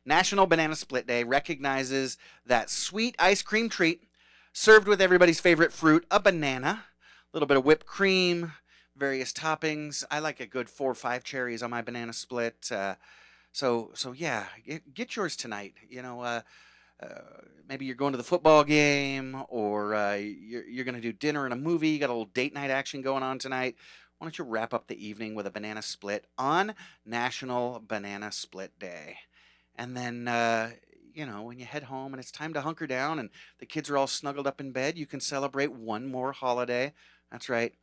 A: National Banana Split Day recognizes that sweet ice cream treat served with everybody's favorite fruit, a banana, a little bit of whipped cream, various toppings. I like a good 4 or 5 cherries on my banana split. So yeah, get yours tonight. Maybe you're going to the football game, or you're going to do dinner and a movie. You got a little date night action going on tonight. Why don't you wrap up the evening with a banana split on National Banana Split Day? And then, when you head home and it's time to hunker down and the kids are all snuggled up in bed, you can celebrate one more holiday. That's right.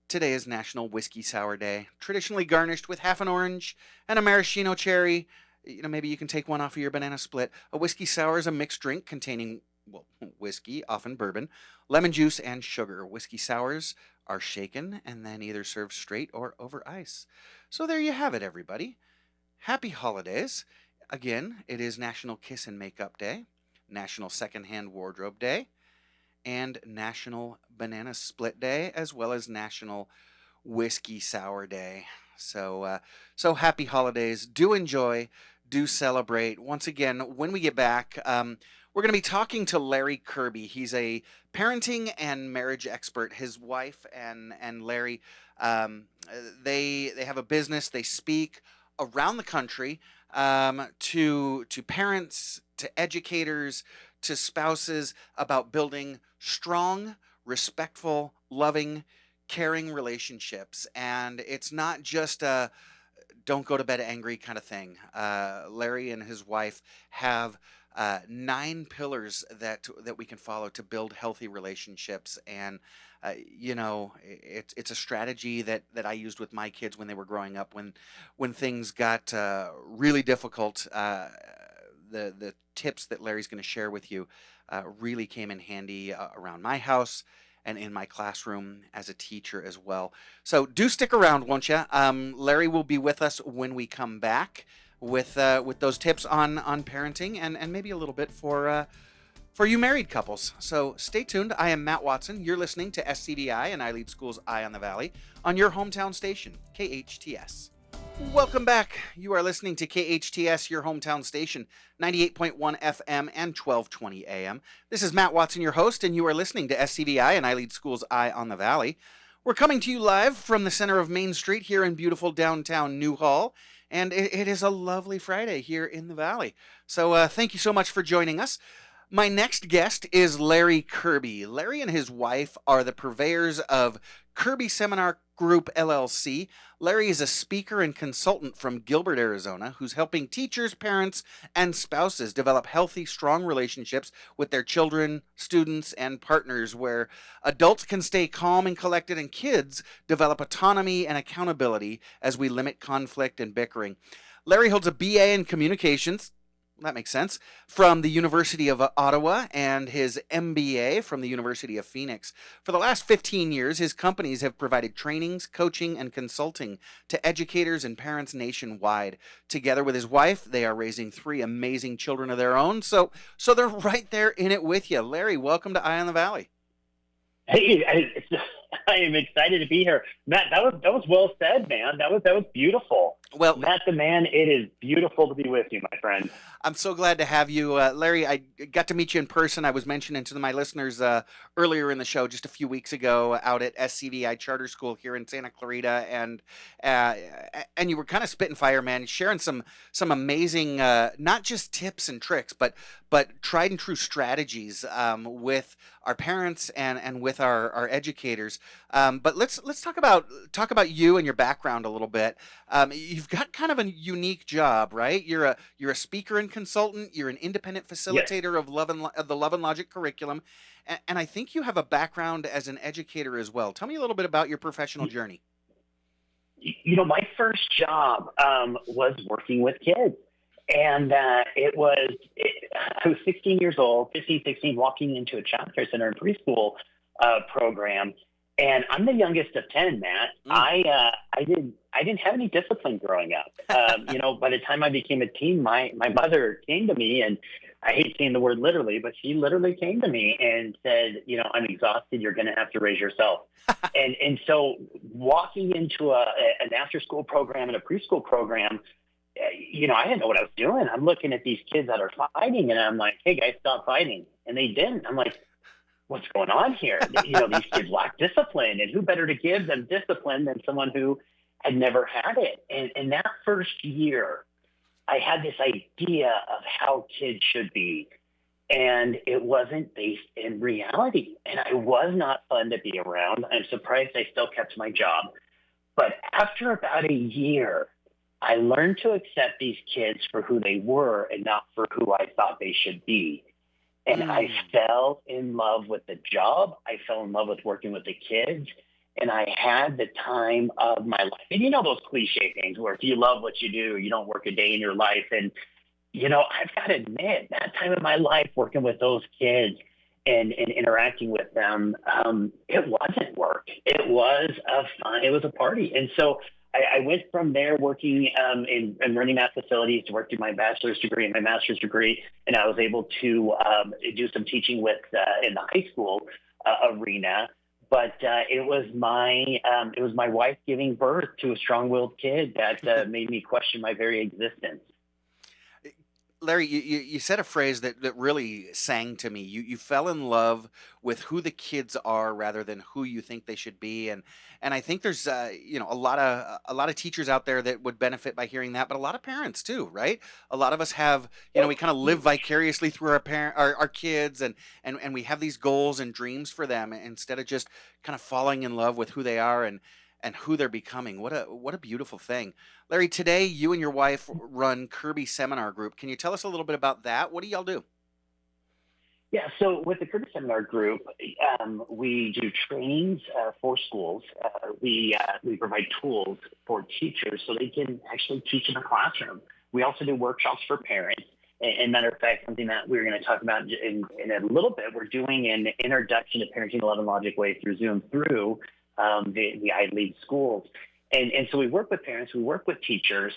A: Today is National Whiskey Sour Day, traditionally garnished with half an orange and a maraschino cherry. Maybe you can take one off of your banana split. A whiskey sour is a mixed drink containing, whiskey, often bourbon, lemon juice, and sugar. Whiskey sours are shaken and then either served straight or over ice. So there you have it, everybody. Happy holidays. Again, it is National Kiss and Make Up Day, National Secondhand Wardrobe Day, and National Banana Split Day, as well as National Whiskey Sour Day. So happy holidays. Do enjoy. Do celebrate. Once again, when we get back, we're going to be talking to Larry Kirby. He's a parenting and marriage expert. His wife and Larry, they have a business. They speak around the country to parents, to educators, to spouses about building strong, respectful, loving, caring relationships. And it's not just a don't go to bed angry kind of thing. Larry and his wife have 9 pillars that we can follow to build healthy relationships. And it's a strategy that I used with my kids when they were growing up. When things got really difficult, the tips that Larry's going to share with you really came in handy around my house and in my classroom as a teacher as well. So do stick around, won't you? Larry will be with us when we come back with those tips on parenting and maybe a little bit for you married couples. So stay tuned. I am Matt Watson. You're listening to SCVI and iLead School's Eye on the Valley on your hometown station, KHTS. Welcome back. You are listening to KHTS, your hometown station, 98.1 FM and 1220 AM. This is Matt Watson, your host, and you are listening to SCVI and iLead School's Eye on the Valley. We're coming to you live from the center of Main Street here in beautiful downtown Newhall. and it is a lovely Friday here in the Valley. So thank you so much for joining us. My next guest is Larry Kirby. Larry and his wife are the purveyors of Kirby Seminar Group LLC. Larry is a speaker and consultant from Gilbert, Arizona, who's helping teachers, parents, and spouses develop healthy, strong relationships with their children, students, and partners where adults can stay calm and collected and kids develop autonomy and accountability as we limit conflict and bickering. Larry holds a BA in communications. That makes sense. From the University of Ottawa and his MBA from the University of Phoenix. For the last 15 years, his companies have provided trainings, coaching, and consulting to educators and parents nationwide. Together with his wife, they are raising 3 amazing children of their own. So they're right there in it with you. Larry, welcome to Eye on the Valley.
D: Hey, I am excited to be here, Matt. That was well said, man. That was beautiful.
A: Well,
D: Matt, the man, it is beautiful to be with you, my friend.
A: I'm so glad to have you, Larry. I got to meet you in person. I was mentioning to my listeners earlier in the show, just a few weeks ago, out at SCVI Charter School here in Santa Clarita, uh, and you were kind of spitting fire, man, sharing some amazing, not just tips and tricks, but tried and true strategies with our parents and with our educators. But let's talk about you and your background a little bit. You've got kind of a unique job, right? You're a speaker and consultant. You're an independent facilitator of the Love and Logic curriculum, and I think you have a background as an educator as well. Tell me a little bit about your professional journey.
D: My first job was working with kids. And I was 16 years old, 15, 16, walking into a child care center and preschool program. And I'm the youngest of 10, Matt. I didn't have any discipline growing up. By the time I became a teen, my mother came to me, and I hate saying the word literally, but she literally came to me and said, I'm exhausted. You're going to have to raise yourself. and so walking into an after school program and a preschool program, I didn't know what I was doing. I'm looking at these kids that are fighting, and I'm like, hey, guys, stop fighting. And they didn't. I'm like, what's going on here? These kids lack discipline, and who better to give them discipline than someone who had never had it? And in that first year, I had this idea of how kids should be, and it wasn't based in reality. And I was not fun to be around. I'm surprised I still kept my job. But after about a year, I learned to accept these kids for who they were and not for who I thought they should be. And I fell in love with the job. I fell in love with working with the kids. And I had the time of my life. And those cliche things where if you love what you do, you don't work a day in your life. And, I've got to admit, that time of my life working with those kids and interacting with them, it wasn't work. It was fun. It was a party. And so I went from there working in running that facilities to work through my bachelor's degree and my master's degree, and I was able to do some teaching in the high school arena. But it was my wife giving birth to a strong-willed kid that made me question my very existence.
A: Larry, you said a phrase that really sang to me. You fell in love with who the kids are rather than who you think they should be, and I think there's a lot of teachers out there that would benefit by hearing that, but a lot of parents too, right? A lot of us have we kind of live vicariously through our kids, and we have these goals and dreams for them instead of just kind of falling in love with who they are and who they're becoming. What a beautiful thing. Larry, today you and your wife run Kirby Seminar Group. Can you tell us a little bit about that? What do y'all do?
D: Yeah, so with the Kirby Seminar Group, we do trainings for schools. We provide tools for teachers so they can actually teach in a classroom. We also do workshops for parents. And matter of fact, something that we're going to talk about in a little bit, we're doing an introduction to parenting the Love and Logic way through Zoom through the iLead schools. And so we work with parents, we work with teachers,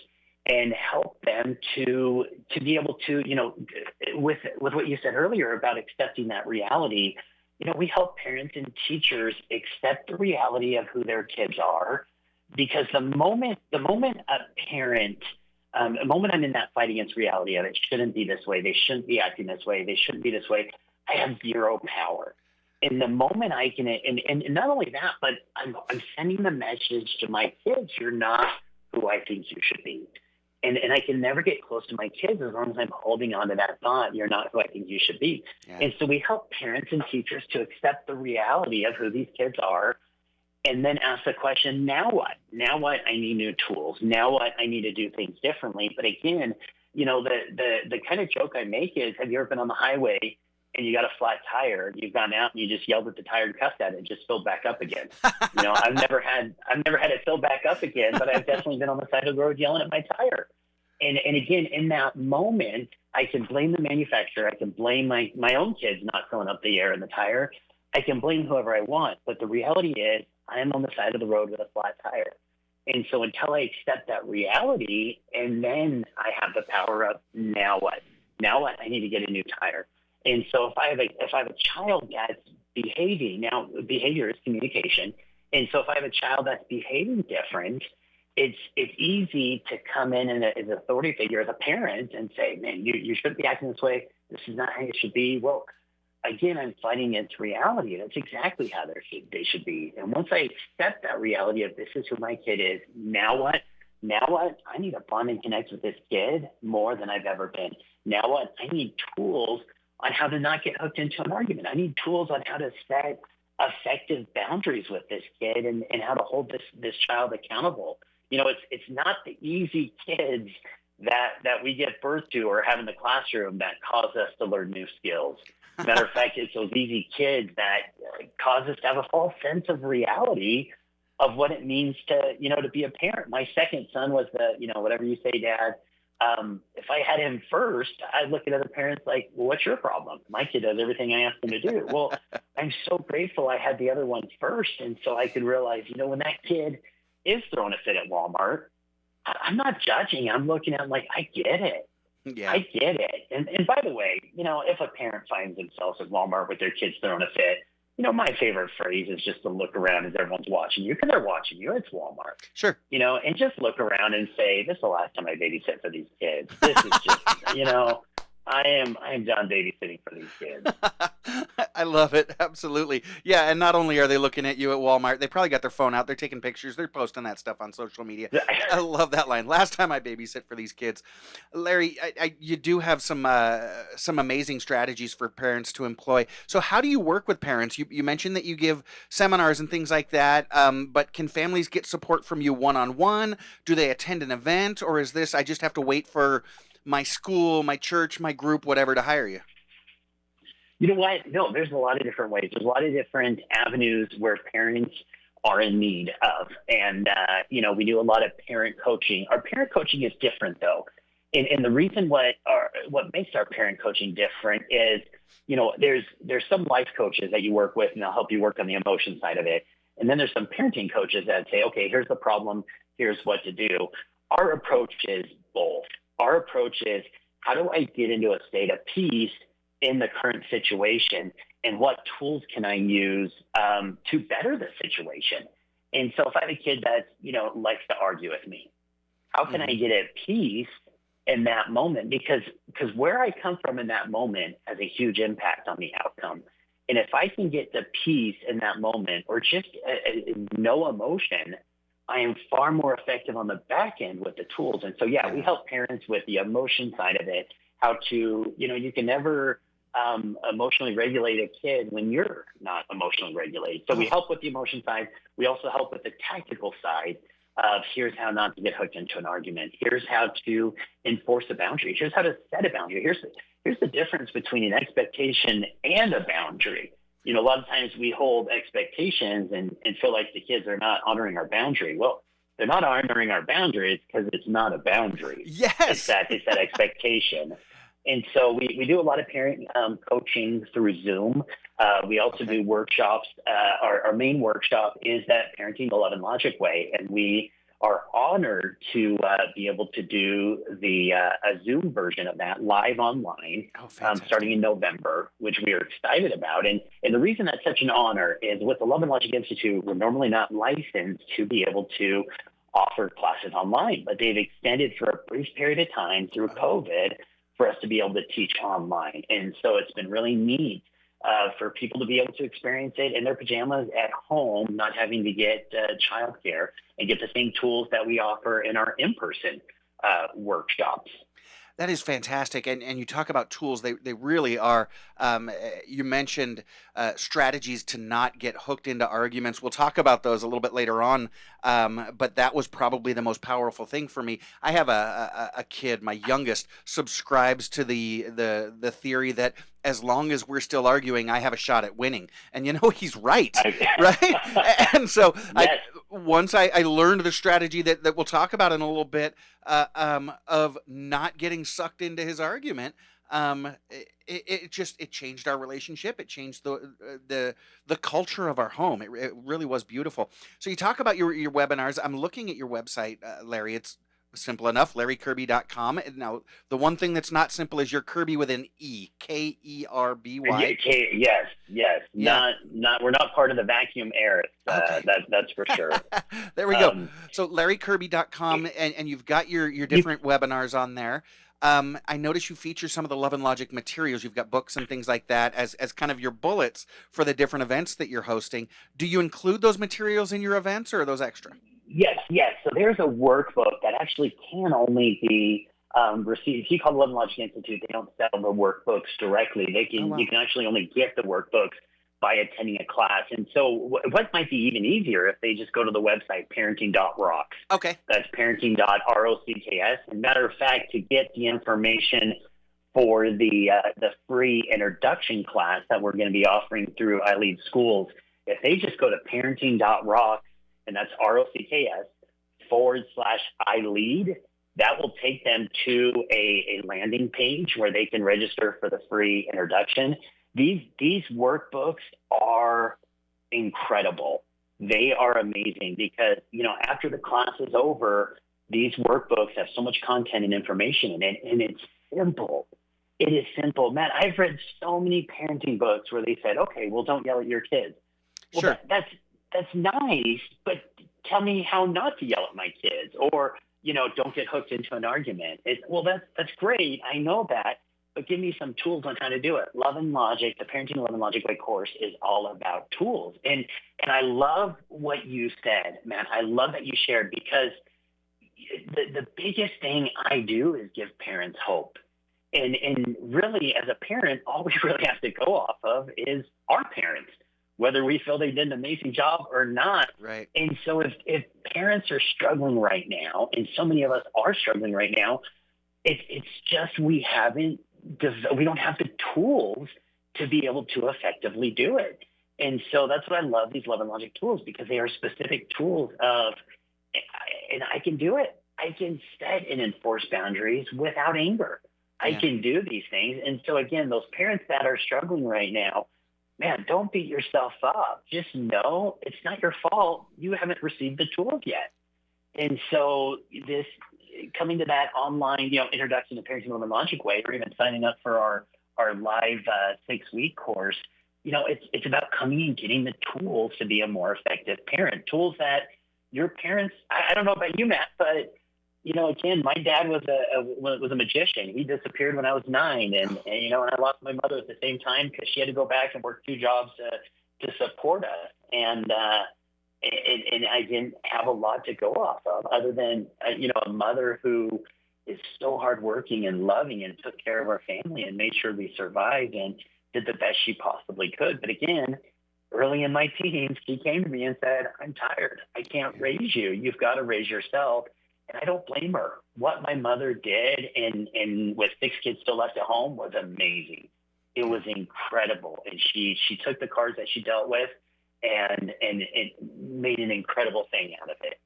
D: and help them to be able to, with what you said earlier about accepting that reality, we help parents and teachers accept the reality of who their kids are, because the moment a parent, the moment I'm in that fight against reality of it shouldn't be this way, they shouldn't be acting this way, they shouldn't be this way, I have zero power. And the moment I can, and not only that, but I'm sending the message to my kids, you're not who I think you should be. And I can never get close to my kids as long as I'm holding on to that thought, you're not who I think you should be.
A: Yeah.
D: And so we help parents and teachers to accept the reality of who these kids are, and then ask the question, now what? Now what? I need new tools. Now what? I need to do things differently. But again, the kind of joke I make is, have you ever been on the highway and you got a flat tire? You've gone out and you just yelled at the tire and cussed at it and just filled back up again. I've never had it fill back up again, but I've definitely been on the side of the road yelling at my tire. And again, in that moment, I can blame the manufacturer. I can blame my own kids not filling up the air in the tire. I can blame whoever I want. But the reality is, I'm on the side of the road with a flat tire. And so until I accept that reality, and then I have the power of, now what? Now what? I need to get a new tire. And so if I have a child that's behaving, now behavior is communication. And so if I have a child that's behaving different, it's easy to come in as an authority figure, as a parent, and say, man, you shouldn't be acting this way. This is not how you should be. Well, again, I'm fighting against reality. That's exactly how they should be. And once I accept that reality of this is who my kid is, now what? Now what? I need to bond and connect with this kid more than I've ever been. Now what? I need tools on how to not get hooked into an argument. I need tools on how to set effective boundaries with this kid and how to hold this child accountable. It's not the easy kids that we give birth to or have in the classroom that cause us to learn new skills. Matter of fact, it's those easy kids that cause us to have a false sense of reality of what it means to be a parent. My second son was whatever you say, Dad. If I had him first, I'd look at other parents like, well, what's your problem? My kid does everything I ask him to do. Well, I'm so grateful I had the other ones first. And so I could realize, when that kid is throwing a fit at Walmart, I'm not judging. I'm looking at him like, I get it.
A: Yeah.
D: I get it. And by the way, if a parent finds themselves at Walmart with their kids throwing a fit, my favorite phrase is just to look around as everyone's watching you, because they're watching you. It's Walmart.
A: Sure.
D: And just look around and say, this is the last time I babysit for these kids. This is just, I am done babysitting for these kids.
A: I love it. Absolutely. Yeah. And not only are they looking at you at Walmart, they probably got their phone out. They're taking pictures. They're posting that stuff on social media. I love that line. Last time I babysit for these kids. Larry, you do have some amazing strategies for parents to employ. So how do you work with parents? You mentioned that you give seminars and things like that. But can families get support from you one-on-one? Do they attend an event? Or is this, I just have to wait for my school, my church, my group, whatever, to hire you?
D: You know what? No, there's a lot of different ways. There's a lot of different avenues where parents are in need of. And, we do a lot of parent coaching. Our parent coaching is different, though. And the reason what makes our parent coaching different is, there's some life coaches that you work with, and they'll help you work on the emotion side of it. And then there's some parenting coaches that say, okay, here's the problem. Here's what to do. Our approach is both. Our approach is, how do I get into a state of peace in the current situation, and what tools can I use to better the situation? And so if I have a kid that, likes to argue with me, how can I get at peace in that moment? Because where I come from in that moment has a huge impact on the outcome. And if I can get to peace in that moment, or just no emotion, I am far more effective on the back end with the tools. And so, we help parents with the emotion side of it, how to, you can never emotionally regulate a kid when you're not emotionally regulated. So we help with the emotion side. We also help with the tactical side of, here's how not to get hooked into an argument. Here's how to enforce a boundary. Here's how to set a boundary. Here's the difference between an expectation and a boundary. A lot of times we hold expectations and feel like the kids are not honoring our boundary. Well, they're not honoring our boundaries because it's not a boundary.
A: Yes.
D: It's that expectation. And so we do a lot of parent coaching through Zoom. We also do workshops. Our main workshop is that Parenting the Love and Logic Way, and we are honored to be able to do a Zoom version of that live online starting in November, which we are excited about. And the reason that's such an honor is, with the Love and Logic Institute, we're normally not licensed to be able to offer classes online, but they've extended for a brief period of time through COVID for us to be able to teach online. And so it's been really neat for people to be able to experience it in their pajamas at home, not having to get childcare, and get the same tools that we offer in our in-person workshops.
A: That is fantastic. And you talk about tools. They really are. You mentioned strategies to not get hooked into arguments. We'll talk about those a little bit later on. But that was probably the most powerful thing for me. I have a kid, my youngest, subscribes to the theory that as long as we're still arguing, I have a shot at winning. And he's right, right? And so
D: Yes.
A: once I learned the strategy that we'll talk about in a little bit, of not getting sucked into his argument, it changed our relationship. It changed the culture of our home. It really was beautiful. So you talk about your webinars. I'm looking at your website, Larry. It's simple enough, larrykirby.com. And now, the one thing that's not simple is your Kirby with an E, Kerby.
D: Yes.
A: Yeah.
D: Not. We're not part of the vacuum air.
A: Okay.
D: That's for sure.
A: There we go. So larrykirby.com, and you've got your different webinars on there. I notice you feature some of the Love and Logic materials. You've got books and things like that as kind of your bullets for the different events that you're hosting. Do you include those materials in your events, or are those extra?
D: Yes. So there's a workbook that actually can only be received. If you call the Love and Logic Institute, they don't sell the workbooks directly. You can actually only get the workbooks by attending a class. And so what might be even easier if they just go to the website parenting.rocks.
A: Okay.
D: That's parenting.rocks. And matter of fact, to get the information for the free introduction class that we're going to be offering through iLead Schools, if they just go to parenting.rocks, and that's ROCKS /iLead, that will take them to a landing page where they can register for the free introduction. These workbooks are incredible. They are amazing because, after the class is over, these workbooks have so much content and information in it, and it's simple. It is simple. Matt, I've read so many parenting books where they said, okay, well, don't yell at your kids. Well,
A: Sure.
D: That's nice, but tell me how not to yell at my kids, or, don't get hooked into an argument. That's great. I know that, but give me some tools on how to do it. Love and Logic, the Parenting Love and Logic Way course is all about tools. And I love what you said, Matt. I love that you shared, because the biggest thing I do is give parents hope. And really, as a parent, all we really have to go off of is our parents, whether we feel they did an amazing job or not.
A: Right.
D: And so if parents are struggling right now, and so many of us are struggling right now, it's just we don't have the tools to be able to effectively do it. And so that's what I love these Love and Logic tools, because they are specific tools and I can do it. I can set and enforce boundaries without anger.
A: Yeah.
D: I can do these things. And so again, those parents that are struggling right now, man, don't beat yourself up. Just know it's not your fault. You haven't received the tools yet. And so this coming to that online, introduction to Parenting Love and Logic Way, or even signing up for our live 6-week course, it's about coming and getting the tools to be a more effective parent. Tools that your parents, I don't know about you, Matt, but again, my dad was a magician. He disappeared when I was 9, and and I lost my mother at the same time because she had to go back and work 2 jobs to support us. And I didn't have a lot to go off of other than a mother who is so hardworking and loving and took care of our family and made sure we survived and did the best she possibly could. But again, early in my teens, she came to me and said, "I'm tired. I can't raise you. You've got to raise yourself." And I don't blame her. What my mother did, and with 6 kids still left at home, was amazing. It was incredible. And she took the cards that she dealt with and it made an incredible thing out of it.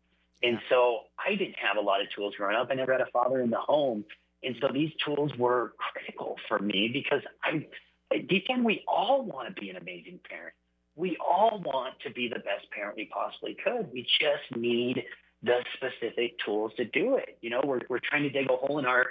D: And so I didn't have a lot of tools growing up. I never had a father in the home. And so these tools were critical for me because deep down, we all want to be an amazing parent. We all want to be the best parent we possibly could. We just need the specific tools to do it. We're trying to dig a hole in our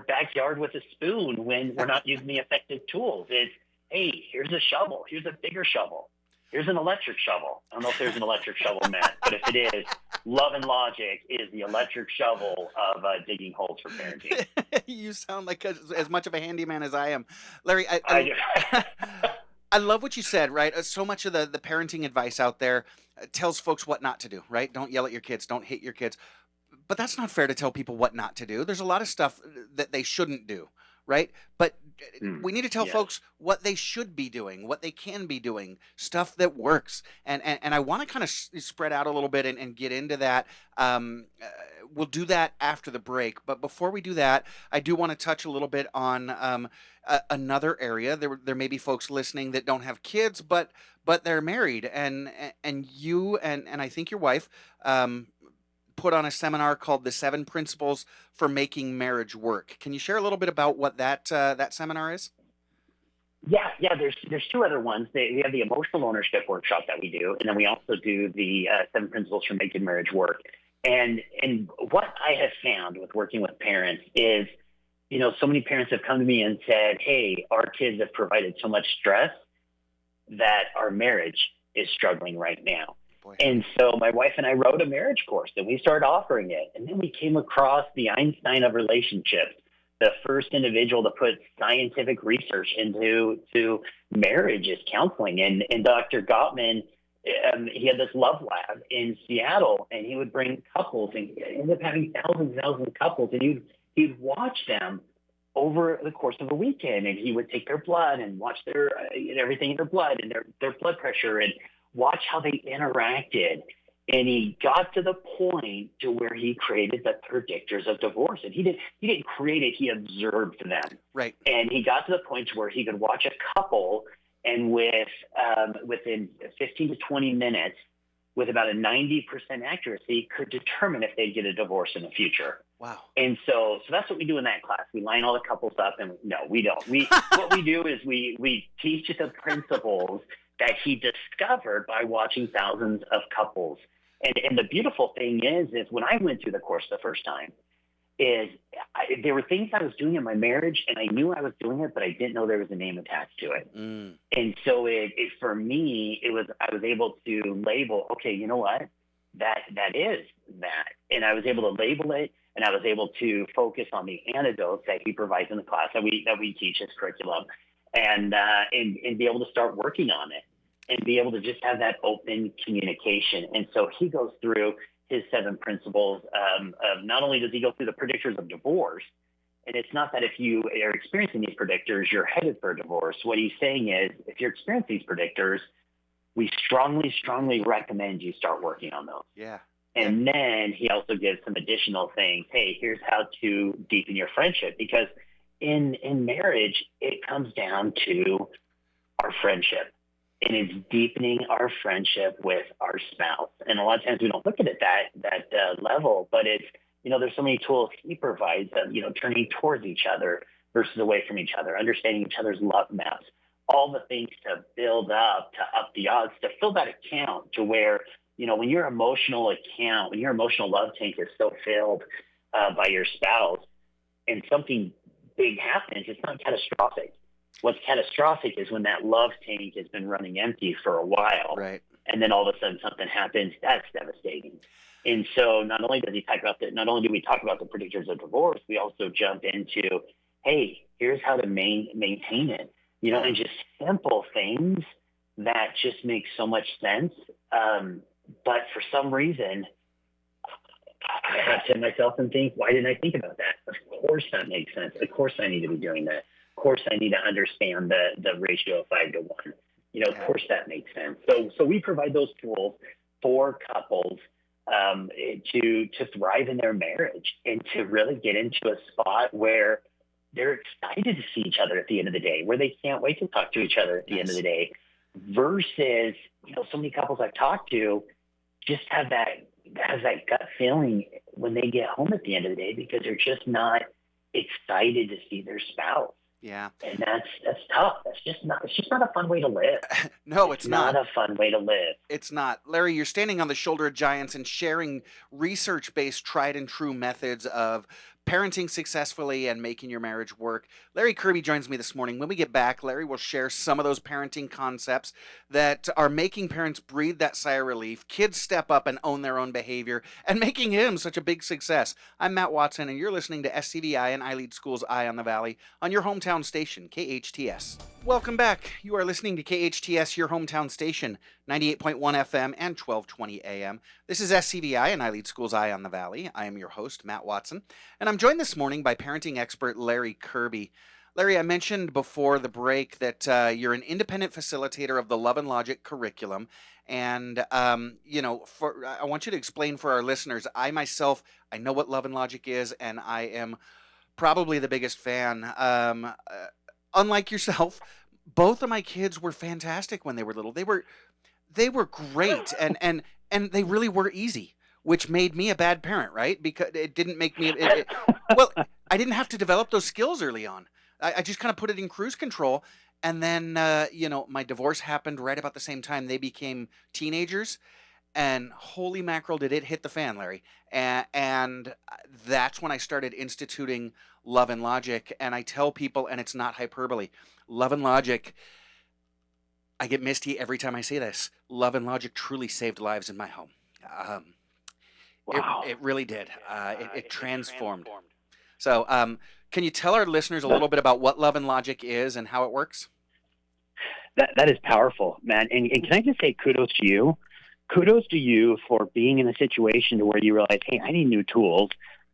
D: backyard with a spoon when we're not using the effective tools. It's, hey, here's a shovel. Here's a bigger shovel. Here's an electric shovel. I don't know if there's an electric shovel, Matt, but if it is, Love and Logic is the electric shovel of digging holes for parenting.
A: You sound like as much of a handyman as I am. Larry,
D: I
A: I love what you said, right? So much of the parenting advice out there tells folks what not to do, right? Don't yell at your kids. Don't hit your kids. but that's not fair to tell people what not to do. There's a lot of stuff that they shouldn't do, right? But we need to tell
D: Yes.
A: folks what they should be doing, what they can be doing, stuff that works. And I want to kind of spread out a little bit and get into that. We'll do that after the break. But before we do that, I do want to touch a little bit on another area. There may be folks listening that don't have kids, but they're married, and you and I think your wife put on a seminar called "The 7 Principles for Making Marriage Work." Can you share a little bit about what that seminar is?
D: Yeah. There's two other ones. We have the emotional ownership workshop that we do, and then we also do the 7 Principles for Making Marriage Work. And what I have found with working with parents is, so many parents have come to me and said, "Hey, our kids have provided so much stress that our marriage is struggling right now."
A: Boy.
D: And so my wife and I wrote a marriage course, and we started offering it. And then we came across the Einstein of relationships, the first individual to put scientific research into marriage is counseling. And Dr. Gottman, he had this love lab in Seattle, and he would bring couples, and he ended up having thousands and thousands of couples, and he'd watch them over the course of a weekend, and he would take their blood and watch their everything in their blood and their blood pressure, and watch how they interacted. And he got to the point to where he created the predictors of divorce. And he didn't create it, he observed them.
A: Right.
D: And he got to the point to where he could watch a couple, and within 15 to 20 minutes, with about a 90% accuracy, could determine if they'd get a divorce in the future.
A: Wow.
D: And so that's what we do in that class. We line all the couples up, and no, we don't. What we do is we teach the principles that he discovered by watching thousands of couples. And the beautiful thing is when I went through the course the first time, there were things I was doing in my marriage, and I knew I was doing it, but I didn't know there was a name attached to it. And so for me, I was able to label, okay, you know what, that is that. And I was able to label it, and I was able to focus on the antidotes that he provides in the class that we teach as curriculum, and be able to start working on it and be able to just have that open communication. And so he goes through his 7 principles of not only does he go through the predictors of divorce, and it's not that if you are experiencing these predictors, you're headed for a divorce. What he's saying is, if you're experiencing these predictors, we strongly, strongly recommend you start working on those.
A: Yeah.
D: And then he also gives some additional things. Hey, here's how to deepen your friendship, because in marriage, it comes down to our friendship. And it's deepening our friendship with our spouse. And a lot of times we don't look at it that level, but it's, there's so many tools he provides of, turning towards each other versus away from each other, understanding each other's love maps, all the things to build up, to up the odds, to fill that account to where, when your emotional love tank is so filled by your spouse and something big happens, it's not catastrophic. What's catastrophic is when that love tank has been running empty for a while,
A: right,
D: and then all of a sudden something happens. That's devastating. And so not only do we talk about the predictors of divorce, we also jump into, hey, here's how to maintain it, and just simple things that just make so much sense. But for some reason, I have to hit myself and think, why didn't I think about that? Of course that makes sense. Of course I need to be doing that. Of course I need to understand the ratio of 5 to 1. Of course that makes sense. So we provide those tools for couples to thrive in their marriage and to really get into a spot where they're excited to see each other at the end of the day, where they can't wait to talk to each other at the end of the day, versus, so many couples I've talked to just have that gut feeling when they get home at the end of the day because they're just not excited to see their spouse.
A: Yeah.
D: And that's tough. It's just not a fun way to live.
A: No, it's not
D: a fun way to live.
A: It's not. Larry, you're standing on the shoulder of giants and sharing research-based tried and true methods of parenting successfully and making your marriage work. Larry Kirby joins me this morning. When we get back, Larry will share some of those parenting concepts that are making parents breathe that sigh of relief, kids step up and own their own behavior, and making him such a big success. I'm Matt Watson, and you're listening to SCVI and iLead School's Eye on the Valley on your hometown station, KHTS. Welcome back. You are listening to KHTS, your hometown station, 98.1 FM and 1220 AM. This is SCVI and iLead School's Eye on the Valley. I am your host, Matt Watson, and I'm joined this morning by parenting expert Larry Kirby. Larry, I mentioned before the break that you're an independent facilitator of the Love and Logic curriculum, and I want you to explain for our listeners. I know what Love and Logic is, and I am probably the biggest fan. Unlike yourself, both of my kids were fantastic when they were little. They were great, and they really were easy, which made me a bad parent, right? Because it didn't make me. Well, I didn't have to develop those skills early on. I just kind of put it in cruise control, and then my divorce happened right about the same time they became teenagers, and holy mackerel, did it hit the fan, Larry? And that's when I started instituting Love and Logic, and I tell people, and it's not hyperbole, Love and Logic. I get misty every time I say this. Love and Logic truly saved lives in my home.
D: Wow.
A: It really did. It transformed. So, can you tell our listeners a little bit about what Love and Logic is and how it works?
D: That is powerful, man. And can I just say kudos to you? Kudos to you for being in a situation to where you realize, hey, I need new tools,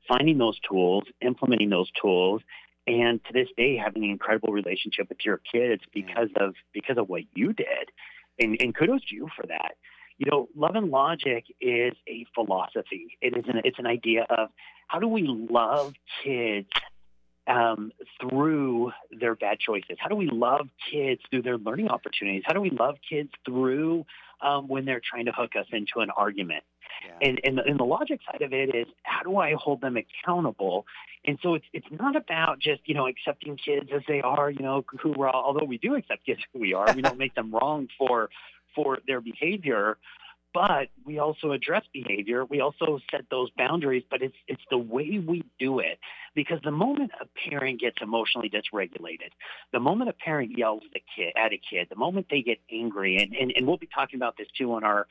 D: finding those tools, implementing those tools, and to this day having an incredible relationship with your kids because of what you did. And kudos to you for that. Love and Logic is a philosophy. It's an idea of how do we love kids through their bad choices? How do we love kids through their learning opportunities? How do we love kids through when they're trying to hook us into an argument? Yeah. And the logic side of it is how do I hold them accountable? And so it's not about just accepting kids as they are, who we're all, although we do accept kids who we are, we don't make them wrong for their behavior. But we also address behavior. We also set those boundaries, but it's the way we do it. Because the moment a parent gets emotionally dysregulated, the moment a parent yells at a kid, the moment they get angry, and we'll be talking about this too on our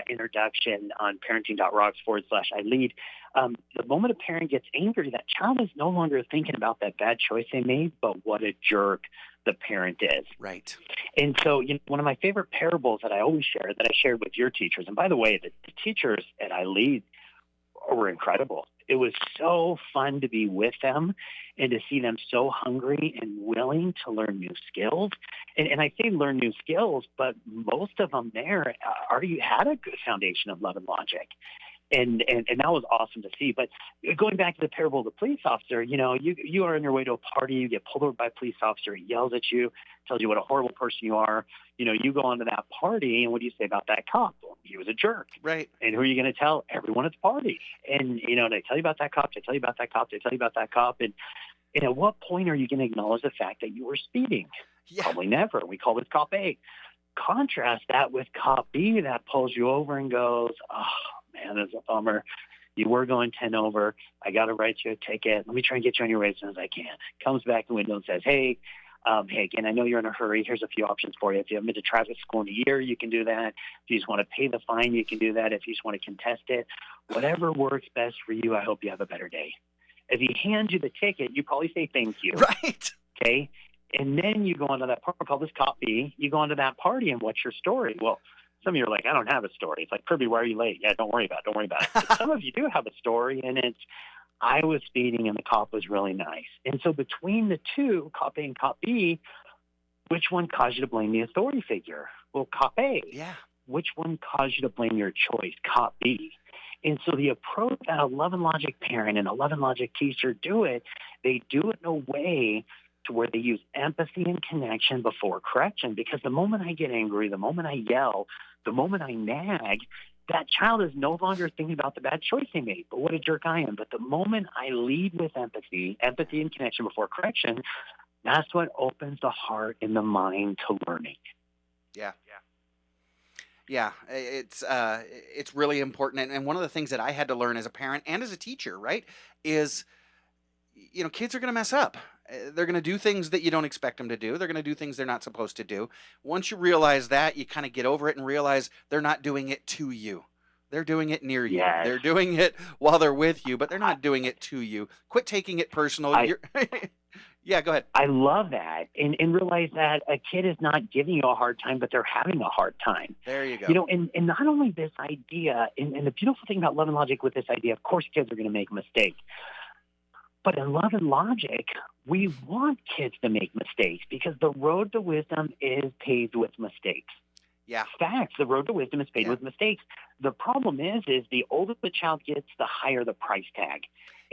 D: introduction on parenting.rocks/iLead. The moment a parent gets angry, that child is no longer thinking about that bad choice they made, but what a jerk the parent is.
A: Right.
D: And so one of my favorite parables that I always share, that I shared with your teachers, and by the way, the teachers at iLead were incredible. It was so fun to be with them and to see them so hungry and willing to learn new skills. And I say learn new skills, but most of them there already had a good foundation of Love and Logic. And that was awesome to see. But going back to the parable of the police officer, you are on your way to a party, you get pulled over by a police officer, he yells at you, tells you what a horrible person you are. You go onto that party, and what do you say about that cop? Well, he was a jerk.
A: Right.
D: And who are you going to tell? Everyone at the party. And, they tell you about that cop, they tell you about that cop, they tell you about that cop. And at what point are you going to acknowledge the fact that you were speeding?
A: Yeah.
D: Probably never. We call this cop A. Contrast that with cop B that pulls you over and goes, oh, man, that's a bummer. You were going 10 over. I got to write you a ticket. Let me try and get you on your way as soon as I can. Comes back the window and says, hey, again, I know you're in a hurry. Here's a few options for you. If you haven't been to traffic school in a year, you can do that. If you just want to pay the fine, you can do that. If you just want to contest it, whatever works best for you, I hope you have a better day. If he hands you the ticket, you probably say thank you.
A: Right.
D: Okay? And then you go onto that party, call this cop B. You go onto that party, and what's your story? Well, some of you are like, I don't have a story. It's like, Kirby, why are you late? Yeah, don't worry about it. But some of you do have a story, and it's, I was speeding and the cop was really nice. And so between the two, cop A and cop B, which one caused you to blame the authority figure? Well, cop A.
A: Yeah.
D: Which one caused you to blame your choice? Cop B. And so the approach that a Love and Logic parent and a Love and Logic teacher do it, they do it in a way to where they use empathy and connection before correction. Because the moment I get angry, the moment I yell, the moment I nag, that child is no longer thinking about the bad choice they made, but what a jerk I am. But the moment I lead with empathy and connection before correction, that's what opens the heart and the mind to learning.
A: Yeah, it's really important. And one of the things that I had to learn as a parent and as a teacher, right, is kids are going to mess up. They're going to do things that you don't expect them to do. They're going to do things they're not supposed to do. Once you realize that, you kind of get over it and realize they're not doing it to you. They're doing it near you.
D: Yes.
A: They're doing it while they're with you, but they're not doing it to you. Quit taking it personal.
D: I,
A: Yeah, go ahead.
D: I love that. And realize that a kid is not giving you a hard time, but they're having a hard time.
A: There you go.
D: And not only this idea, and the beautiful thing about Love and Logic with this idea, of course, kids are going to make mistakes. But in Love and Logic, we want kids to make mistakes because the road to wisdom is paved with mistakes.
A: Yeah.
D: Facts. The road to wisdom is paved with mistakes. The problem is the older the child gets, the higher the price tag.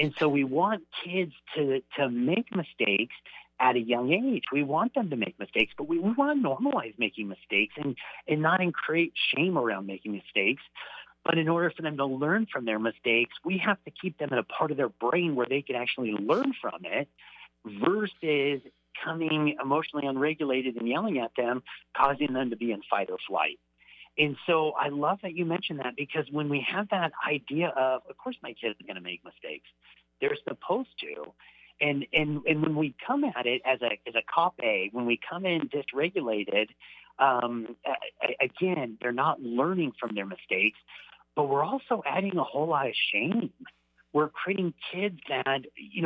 D: And so we want kids to make mistakes at a young age. We want them to make mistakes, but we want to normalize making mistakes and not create shame around making mistakes. But in order for them to learn from their mistakes, we have to keep them in a part of their brain where they can actually learn from it versus coming emotionally unregulated and yelling at them, causing them to be in fight or flight. And so I love that you mentioned that because when we have that idea of course my kids are going to make mistakes, they're supposed to. And when we come at it as a cop A, when we come in dysregulated, again, they're not learning from their mistakes, but we're also adding a whole lot of shame. We're creating kids that,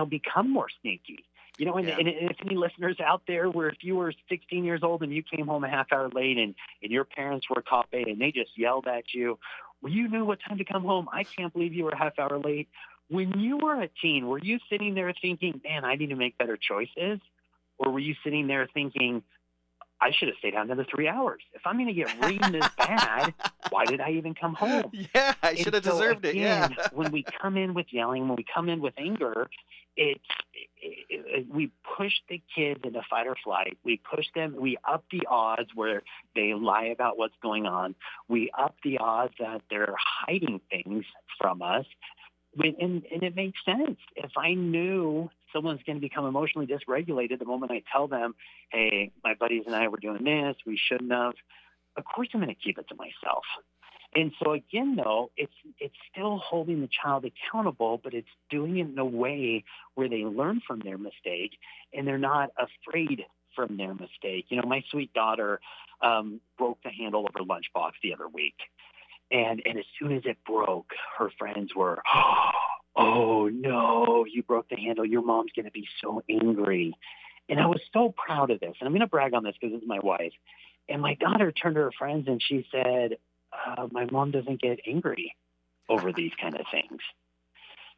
D: become more sneaky. And if any listeners out there where if you were 16 years old and you came home a half hour late and your parents were cop A and they just yelled at you, well, you knew what time to come home. I can't believe you were a half hour late. When you were a teen, were you sitting there thinking, man, I need to make better choices? Or were you sitting there thinking, I should have stayed out another 3 hours. If I'm going to get rained this bad, why did I even come home?
A: Yeah, I should have deserved it. Yeah.
D: When we come in with yelling, when we come in with anger, we push the kids into fight or flight. We push them. We up the odds where they lie about what's going on. We up the odds that they're hiding things from us. And it makes sense. If I knew someone's going to become emotionally dysregulated the moment I tell them, hey, my buddies and I were doing this, we shouldn't have, of course I'm going to keep it to myself. And so again, though, it's still holding the child accountable, but it's doing it in a way where they learn from their mistake and they're not afraid from their mistake. My sweet daughter broke the handle of her lunchbox the other week. And as soon as it broke, her friends were, oh, no, you broke the handle. Your mom's going to be so angry. And I was so proud of this. And I'm going to brag on this because this is my wife. And my daughter turned to her friends and she said, my mom doesn't get angry over these kind of things.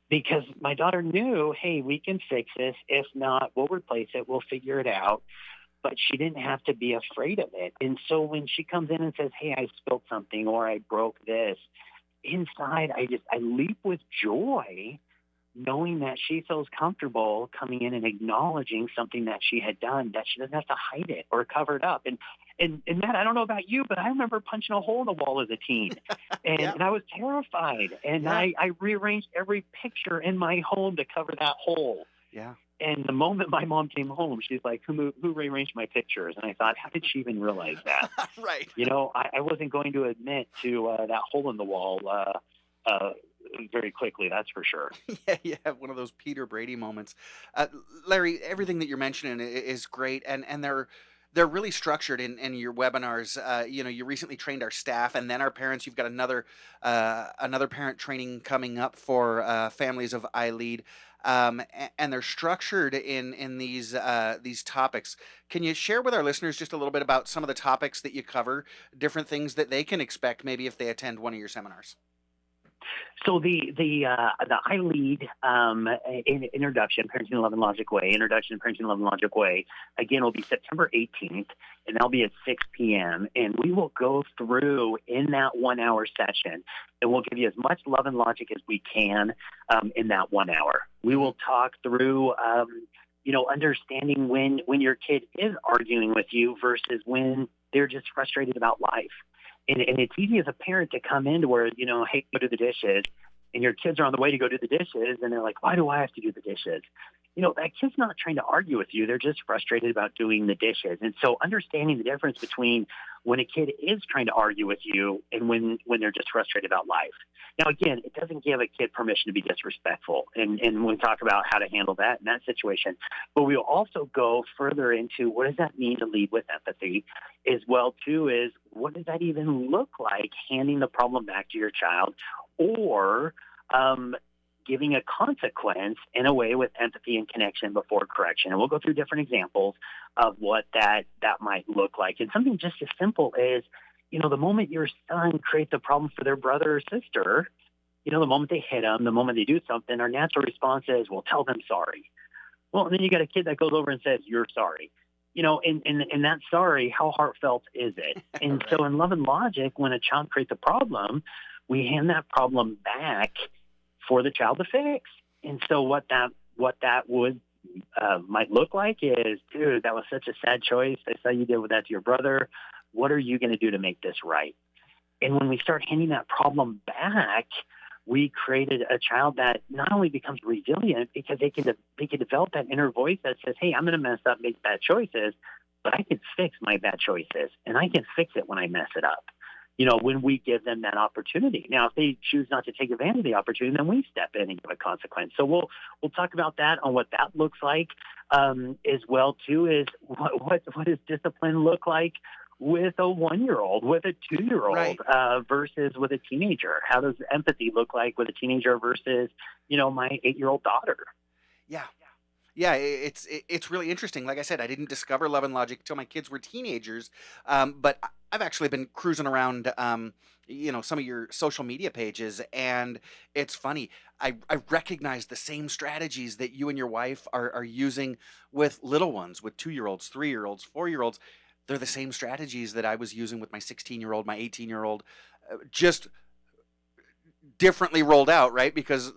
D: Because my daughter knew, hey, we can fix this. If not, we'll replace it. We'll figure it out. But she didn't have to be afraid of it. And so when she comes in and says, hey, I spilled something or I broke this, inside I leap with joy knowing that she feels comfortable coming in and acknowledging something that she had done, that she doesn't have to hide it or cover it up. And Matt, I don't know about you, but I remember punching a hole in the wall as a teen. And I was terrified. And I rearranged every picture in my home to cover that hole.
A: Yeah.
D: And the moment my mom came home, she's like, who rearranged my pictures? And I thought, how did she even realize that?
A: Right.
D: I wasn't going to admit to that hole in the wall very quickly, that's for sure.
A: Yeah, one of those Peter Brady moments. Larry, everything that you're mentioning is great, and they're really structured in your webinars. You recently trained our staff and then our parents. You've got another parent training coming up for families of iLead. And they're structured in these topics. Can you share with our listeners just a little bit about some of the topics that you cover, different things that they can expect maybe if they attend one of your seminars?
D: So the iLead introduction, Parenting in Love and Logic Way, introduction to Parenting in Love and Logic Way, again, will be September 18th, and that'll be at 6 p.m. And we will go through in that 1 hour session, and we'll give you as much love and logic as we can in that 1 hour. We will talk through, understanding when your kid is arguing with you versus when they're just frustrated about life. And it's easy as a parent to come into where, hey, go do the dishes, and your kids are on the way to go do the dishes, and they're like, why do I have to do the dishes? that kid's not trying to argue with you. They're just frustrated about doing the dishes. And so understanding the difference between when a kid is trying to argue with you and when they're just frustrated about life. Now, again, it doesn't give a kid permission to be disrespectful. And we talk about how to handle that in that situation. But we'll also go further into what does that mean to lead with empathy as well, too, is what does that even look like handing the problem back to your child or giving a consequence in a way with empathy and connection before correction. And we'll go through different examples of what that might look like. And something just as simple as, the moment your son creates a problem for their brother or sister, the moment they hit them, the moment they do something, our natural response is, well, tell them sorry. Well, and then you got a kid that goes over and says, you're sorry. And that sorry, how heartfelt is it? And
A: Right.
D: so in Love and Logic, when a child creates a problem, we hand that problem back for the child to fix. And so what that would might look like is, dude, that was such a sad choice. I saw you did with that to your brother. What are you going to do to make this right? And when we start handing that problem back, we created a child that not only becomes resilient because they can develop that inner voice that says, hey, I'm going to mess up, make bad choices, but I can fix my bad choices, and I can fix it when I mess it up. When we give them that opportunity. Now, if they choose not to take advantage of the opportunity, then we step in and give a consequence. So we'll talk about that on what that looks like as well, too, is what does discipline look like with a 1-year-old, with a 2-year-old
A: Right.
D: versus with a teenager? How does empathy look like with a teenager versus, my 8-year-old daughter?
A: Yeah. Yeah, it's really interesting. Like I said, I didn't discover Love and Logic till my kids were teenagers, but I've actually been cruising around, some of your social media pages, and it's funny. I recognize the same strategies that you and your wife are using with little ones, with 2-year-olds, 3-year-olds, 4-year-olds. They're the same strategies that I was using with my 16-year-old, my 18-year-old, just differently rolled out, right? Because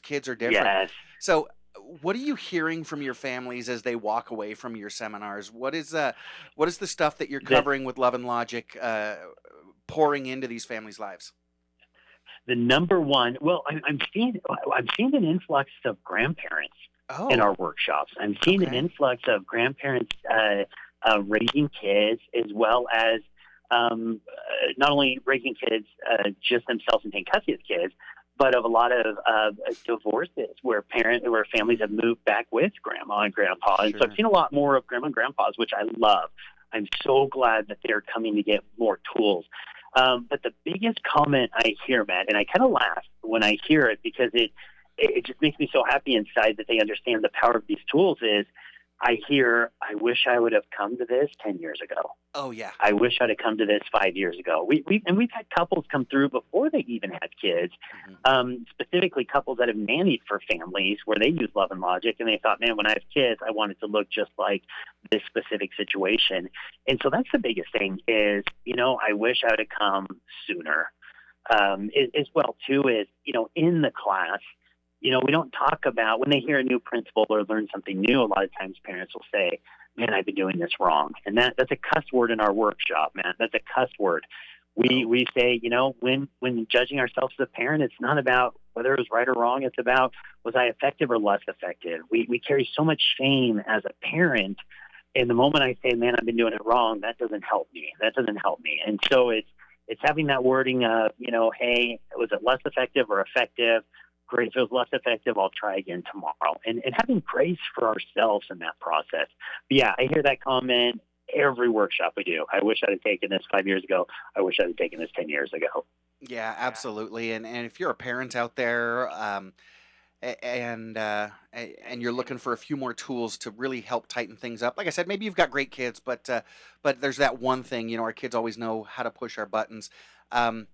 A: kids are different.
D: Yes.
A: So, what are you hearing from your families as they walk away from your seminars? What is the stuff that you're
D: The
A: covering with Love and Logic pouring into these families' lives?
D: the number one, well, I'm seeing an influx of grandparents in our
A: Oh,
D: workshops. I'm seeing an
A: okay,
D: influx of grandparents raising kids as well as not only raising kids just themselves and taking custody of kids, but of a lot of divorces where families have moved back with grandma and grandpa. And so I've
A: sure.
D: seen a lot more of grandma and grandpas, which I love. I'm so glad that they're coming to get more tools. But the biggest comment I hear, Matt, and I kind of laugh when I hear it because it just makes me so happy inside that they understand the power of these tools is I hear, I wish I would have come to this 10 years ago.
A: Oh yeah.
D: I wish I'd have come to this 5 years ago. We've had couples come through before they even had kids,
A: Hmm.
D: specifically couples that have nannied for families where they use Love and Logic, and they thought, man, when I have kids, I want it to look just like this specific situation. And so that's the biggest thing is, I wish I would have come sooner. As well, too, is, in the class, we don't talk about when they hear a new principle or learn something new. A lot of times parents will say, man, I've been doing this wrong. And that's a cuss word in our workshop, man. That's a cuss word.
A: Oh,
D: We say, when judging ourselves as a parent, it's not about whether it was right or wrong. It's about, was I effective or less effective? We carry so much shame as a parent. And the moment I say, man, I've been doing it wrong, that doesn't help me. That doesn't help me. And so it's having that wording of, hey, was it less effective or effective? Great. If it was less effective, I'll try again tomorrow. And having grace for ourselves in that process. But yeah, I hear that comment every workshop we do. I wish I'd have taken this 5 years ago. I wish I'd have taken this 10 years ago.
A: yeah, absolutely. And if you're a parent out there, and you're looking for a few more tools to really help tighten things up, like I said, maybe you've got great kids, but there's that one thing, our kids always know how to push our buttons. Um,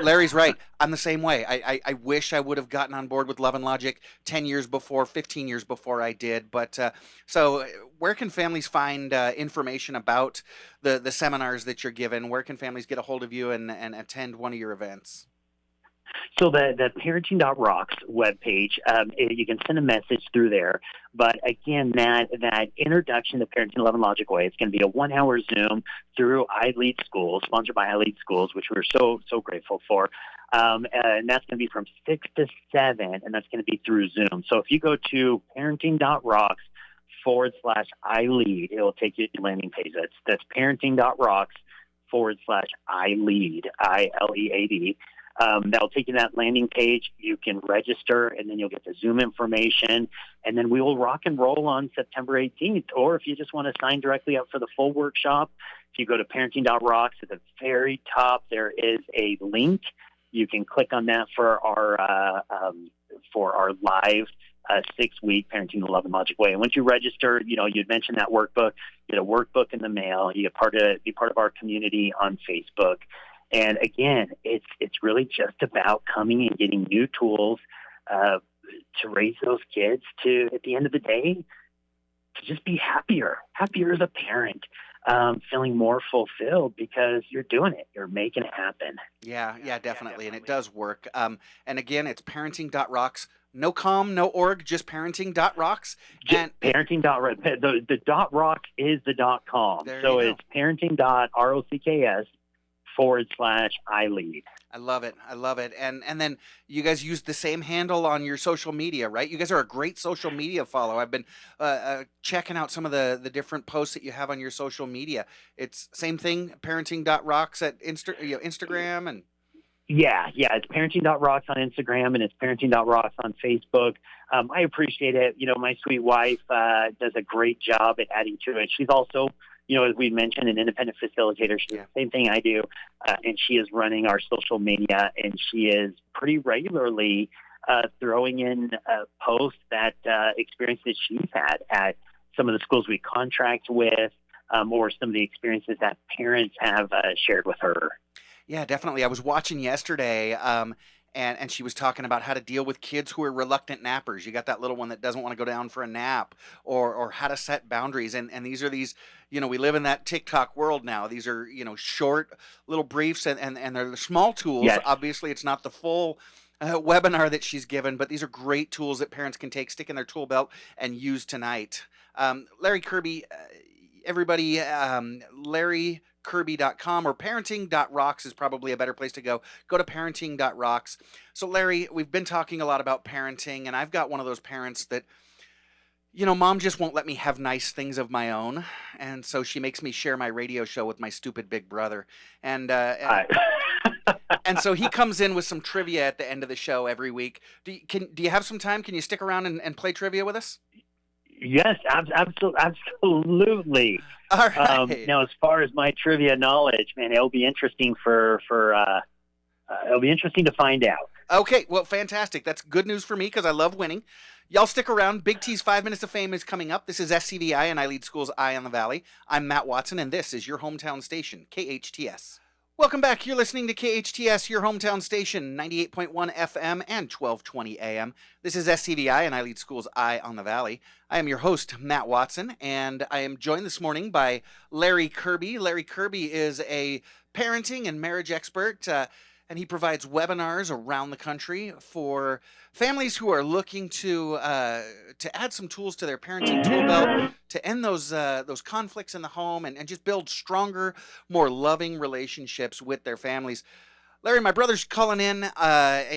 A: Larry's right. I'm the same way. I wish I would have gotten on board with Love and Logic 10 years before, 15 years before I did. So where can families find information about the seminars that you're given? Where can families get a hold of you and attend one of your events?
D: So the parenting.rocks webpage, you can send a message through there. But again, that introduction to Parenting Love and Logic Way, it's going to be a 1-hour Zoom through iLead Schools, sponsored by iLead Schools, which we're so grateful for. And that's going to be from 6 to 7, and that's going to be through Zoom. So if you go to parenting.rocks/iLead, it will take you to the landing page. That's parenting.rocks/iLead, iLead. That'll take you to that landing page. You can register, and then you'll get the Zoom information. And then we will rock and roll on September 18th. Or if you just want to sign directly up for the full workshop, if you go to parenting.rocks, at the very top, there is a link. You can click on that for our live 6-week Parenting the Love and Logic Way. And once you register, you'd mentioned that workbook. You get a workbook in the mail. You be part of our community on Facebook. And again, it's really just about coming and getting new tools to raise those kids to, at the end of the day, to just be happier as a parent, feeling more fulfilled because you're doing it. You're making it happen.
A: Yeah, definitely. And it does work. And again, it's parenting.rocks. No com, no org, just parenting.rocks.
D: And parenting.rocks. The .rocks is the .com. So it's parenting.rocks/iLead.
A: I love it. And then you guys use the same handle on your social media, right? You guys are a great social media follow. I've been checking out some of the different posts that you have on your social media. It's same thing, parenting.rocks at Instagram and...
D: Yeah, it's parenting.rocks on Instagram, and it's parenting.rocks on Facebook. I appreciate it. My sweet wife does a great job at adding to it. She's also, as we mentioned, an independent facilitator. She does the same thing I do, and she is running our social media, and she is pretty regularly throwing in posts that experiences she's had at some of the schools we contract with, or some of the experiences that parents have shared with her.
A: Yeah, definitely. I was watching yesterday, and she was talking about how to deal with kids who are reluctant nappers. You got that little one that doesn't want to go down for a nap, or how to set boundaries. And these are we live in that TikTok world now. These are, short little briefs, and they're the small tools.
D: Yes.
A: Obviously, it's not the full webinar that she's given, but these are great tools that parents can take, stick in their tool belt, and use tonight. Larry Kirby, everybody, LarryKirby.com or parenting.rocks is probably a better place to go. Go to parenting.rocks. So, Larry, we've been talking a lot about parenting, and I've got one of those parents that, mom just won't let me have nice things of my own, and so she makes me share my radio show with my stupid big brother. And so he comes in with some trivia at the end of the show every week. Do you have some time? Can you stick around and play trivia with us?
D: Yes, absolutely.
A: All right.
D: Now, as far as my trivia knowledge, man, it'll be interesting it'll be interesting to find out.
A: Okay, well, fantastic. That's good news for me because I love winning. Y'all stick around. Big T's 5 Minutes of Fame is coming up. This is SCVI and iLead Schools Eye on the Valley. I'm Matt Watson, and this is your hometown station, KHTS. Welcome back. You're listening to KHTS, your hometown station, 98.1 FM and 1220 AM. This is SCVI and iLead Schools Eye on the Valley. I am your host, Matt Watson, and I am joined this morning by Larry Kirby. Larry Kirby is a parenting and marriage expert, and he provides webinars around the country for families who are looking to add some tools to their parenting tool belt to end those conflicts in the home and just build stronger, more loving relationships with their families. Larry, my brother's calling in.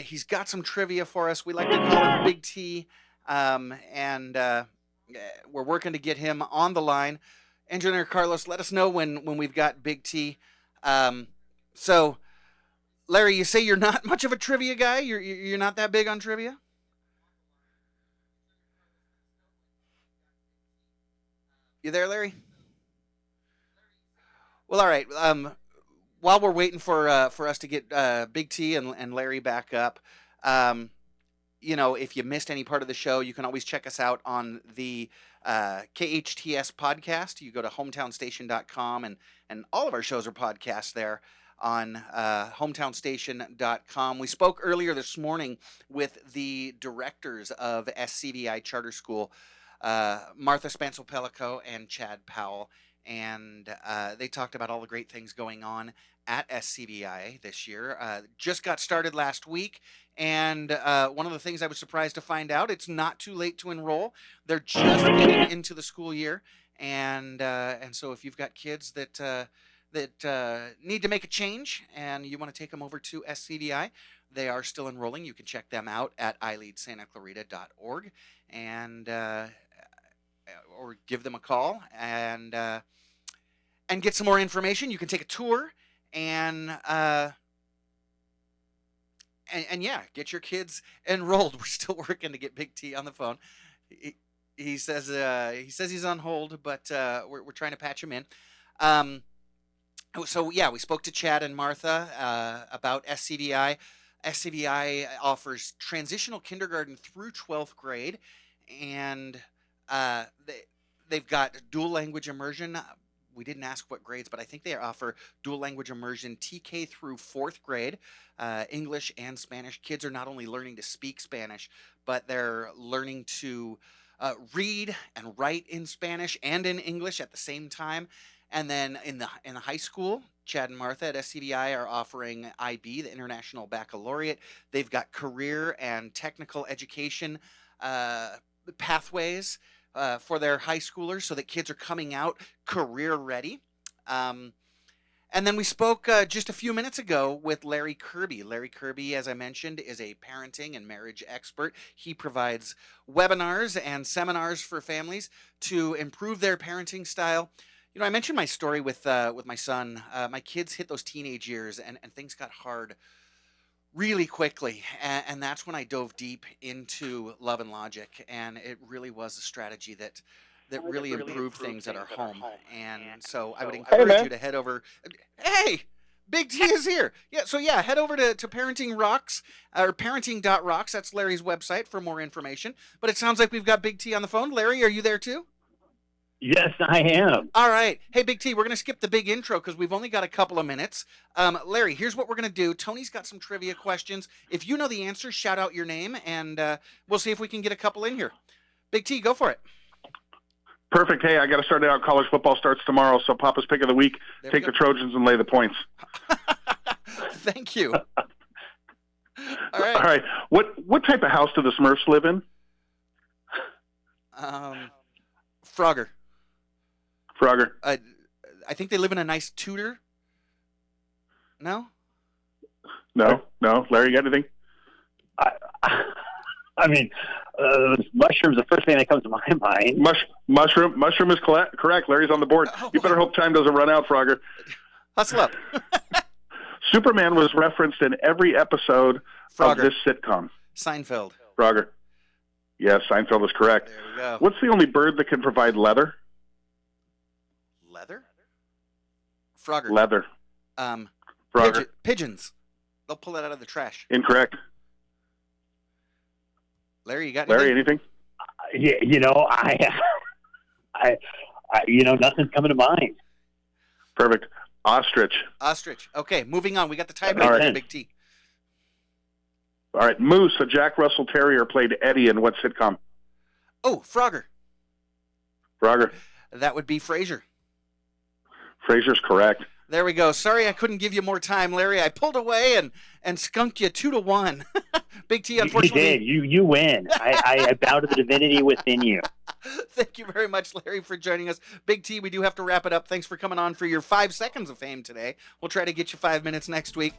A: He's got some trivia for us. We like to call him Big T, and we're working to get him on the line. Engineer Carlos, let us know when we've got Big T. So, Larry, you say you're not much of a trivia guy? You're not that big on trivia? You there, Larry? Well, all right. While we're waiting for us to get Big T and Larry back up, if you missed any part of the show, you can always check us out on the KHTS podcast. You go to hometownstation.com, and all of our shows are podcasts there on hometownstation.com. We spoke earlier this morning with the directors of SCVI Charter School Martha Spansel-Pellico and Chad Powell, and they talked about all the great things going on at SCBI this year. Just got started last week, and one of the things I was surprised to find out, it's not too late to enroll. They're just getting into the school year, and so if you've got kids that need to make a change and you want to take them over to SCBI, they are still enrolling. You can check them out at iLeadSantaClarita.org and or give them a call and get some more information. You can take a tour and yeah, get your kids enrolled. We're still working to get Big T on the phone. He says he's on hold, but we're trying to patch him in. So yeah, we spoke to Chad and Martha about SCBI. SCBI offers transitional kindergarten through 12th grade, and they've got dual language immersion. We didn't ask what grades, but I think they offer dual language immersion TK through 4th grade, English and Spanish. Kids are not only learning to speak Spanish, but they're learning to read and write in Spanish and in English at the same time. And then in the high school, Chad and Martha at SCBI are offering IB, the International Baccalaureate. They've got career and technical education pathways for their high schoolers, so that kids are coming out career ready. And then we spoke just a few minutes ago with Larry Kirby. Larry Kirby, as I mentioned, is a parenting and marriage expert. He provides webinars and seminars for families to improve their parenting style. You know, I mentioned my story with my son. My kids hit those teenage years, and things got hard really quickly, and that's when I dove deep into Love and Logic, and it really was a strategy that really improved things at our home. And so I would encourage you to head over. Hey, Big T is here. Yeah, so yeah, head over to Parenting Rocks or parenting.rocks. That's Larry's website for more information. But it sounds like we've got Big T on the phone. Larry, are you there too?
D: Yes, I am.
A: All right. Hey, Big T, we're going to skip the big intro because we've only got a couple of minutes. Larry, here's what we're going to do. Tony's got some trivia questions. If you know the answer, shout out your name, and we'll see if we can get a couple in here. Big T, go for it.
E: Perfect. Hey, I got to start out. College football starts tomorrow, so Papa's pick of the week. Take the Trojans and lay the points.
A: Thank you. All right.
E: All right. What type of house do the Smurfs live in?
A: Frogger.
E: Frogger.
A: I think they live in a nice Tudor. No?
E: No. Larry, you got anything?
D: I mean, mushrooms, the first thing that comes to my mind.
E: Mushroom is correct. Larry's on the board.
A: Oh,
E: you better hope time doesn't run out, Frogger.
A: Hustle up.
E: Superman was referenced in every episode of this sitcom.
A: Seinfeld.
E: Frogger. Yes, Seinfeld is correct.
A: There we go.
E: What's the only bird that can provide leather?
A: Leather? Frogger.
E: Leather. Frogger.
A: Pigeons. They'll pull that out of the trash.
E: Incorrect.
A: Larry, you got anything?
E: Larry, anything?
D: Yeah, nothing's coming to mind.
E: Perfect. Ostrich.
A: Okay, moving on. We got the tiebreaker,
E: Right.
A: Big T.
E: All right. Moose, a Jack Russell Terrier, played Eddie in what sitcom?
A: Oh, Frogger.
E: Frogger.
A: That would be Frasier.
E: Frasier's correct.
A: There we go. Sorry I couldn't give you more time, Larry. I pulled away and skunked you 2-1. Big T, unfortunately.
D: You did. You win. I bow to the divinity within you.
A: Thank you very much, Larry, for joining us. Big T, we do have to wrap it up. Thanks for coming on for your 5 seconds of fame today. We'll try to get you 5 minutes next week.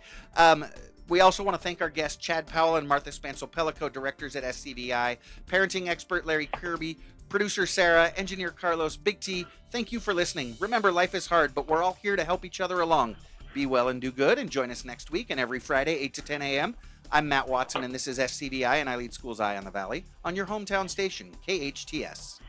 A: We also want to thank our guests, Chad Powell and Martha Spansel-Pellico, directors at SCBI, parenting expert Larry Kirby, producer Sarah, engineer Carlos. Big T, thank you for listening. Remember, life is hard, but we're all here to help each other along. Be well and do good, and join us next week and every Friday, 8 to 10 a.m. I'm Matt Watson, and this is SCBI and iLead Schools Eye on the Valley on your hometown station, KHTS.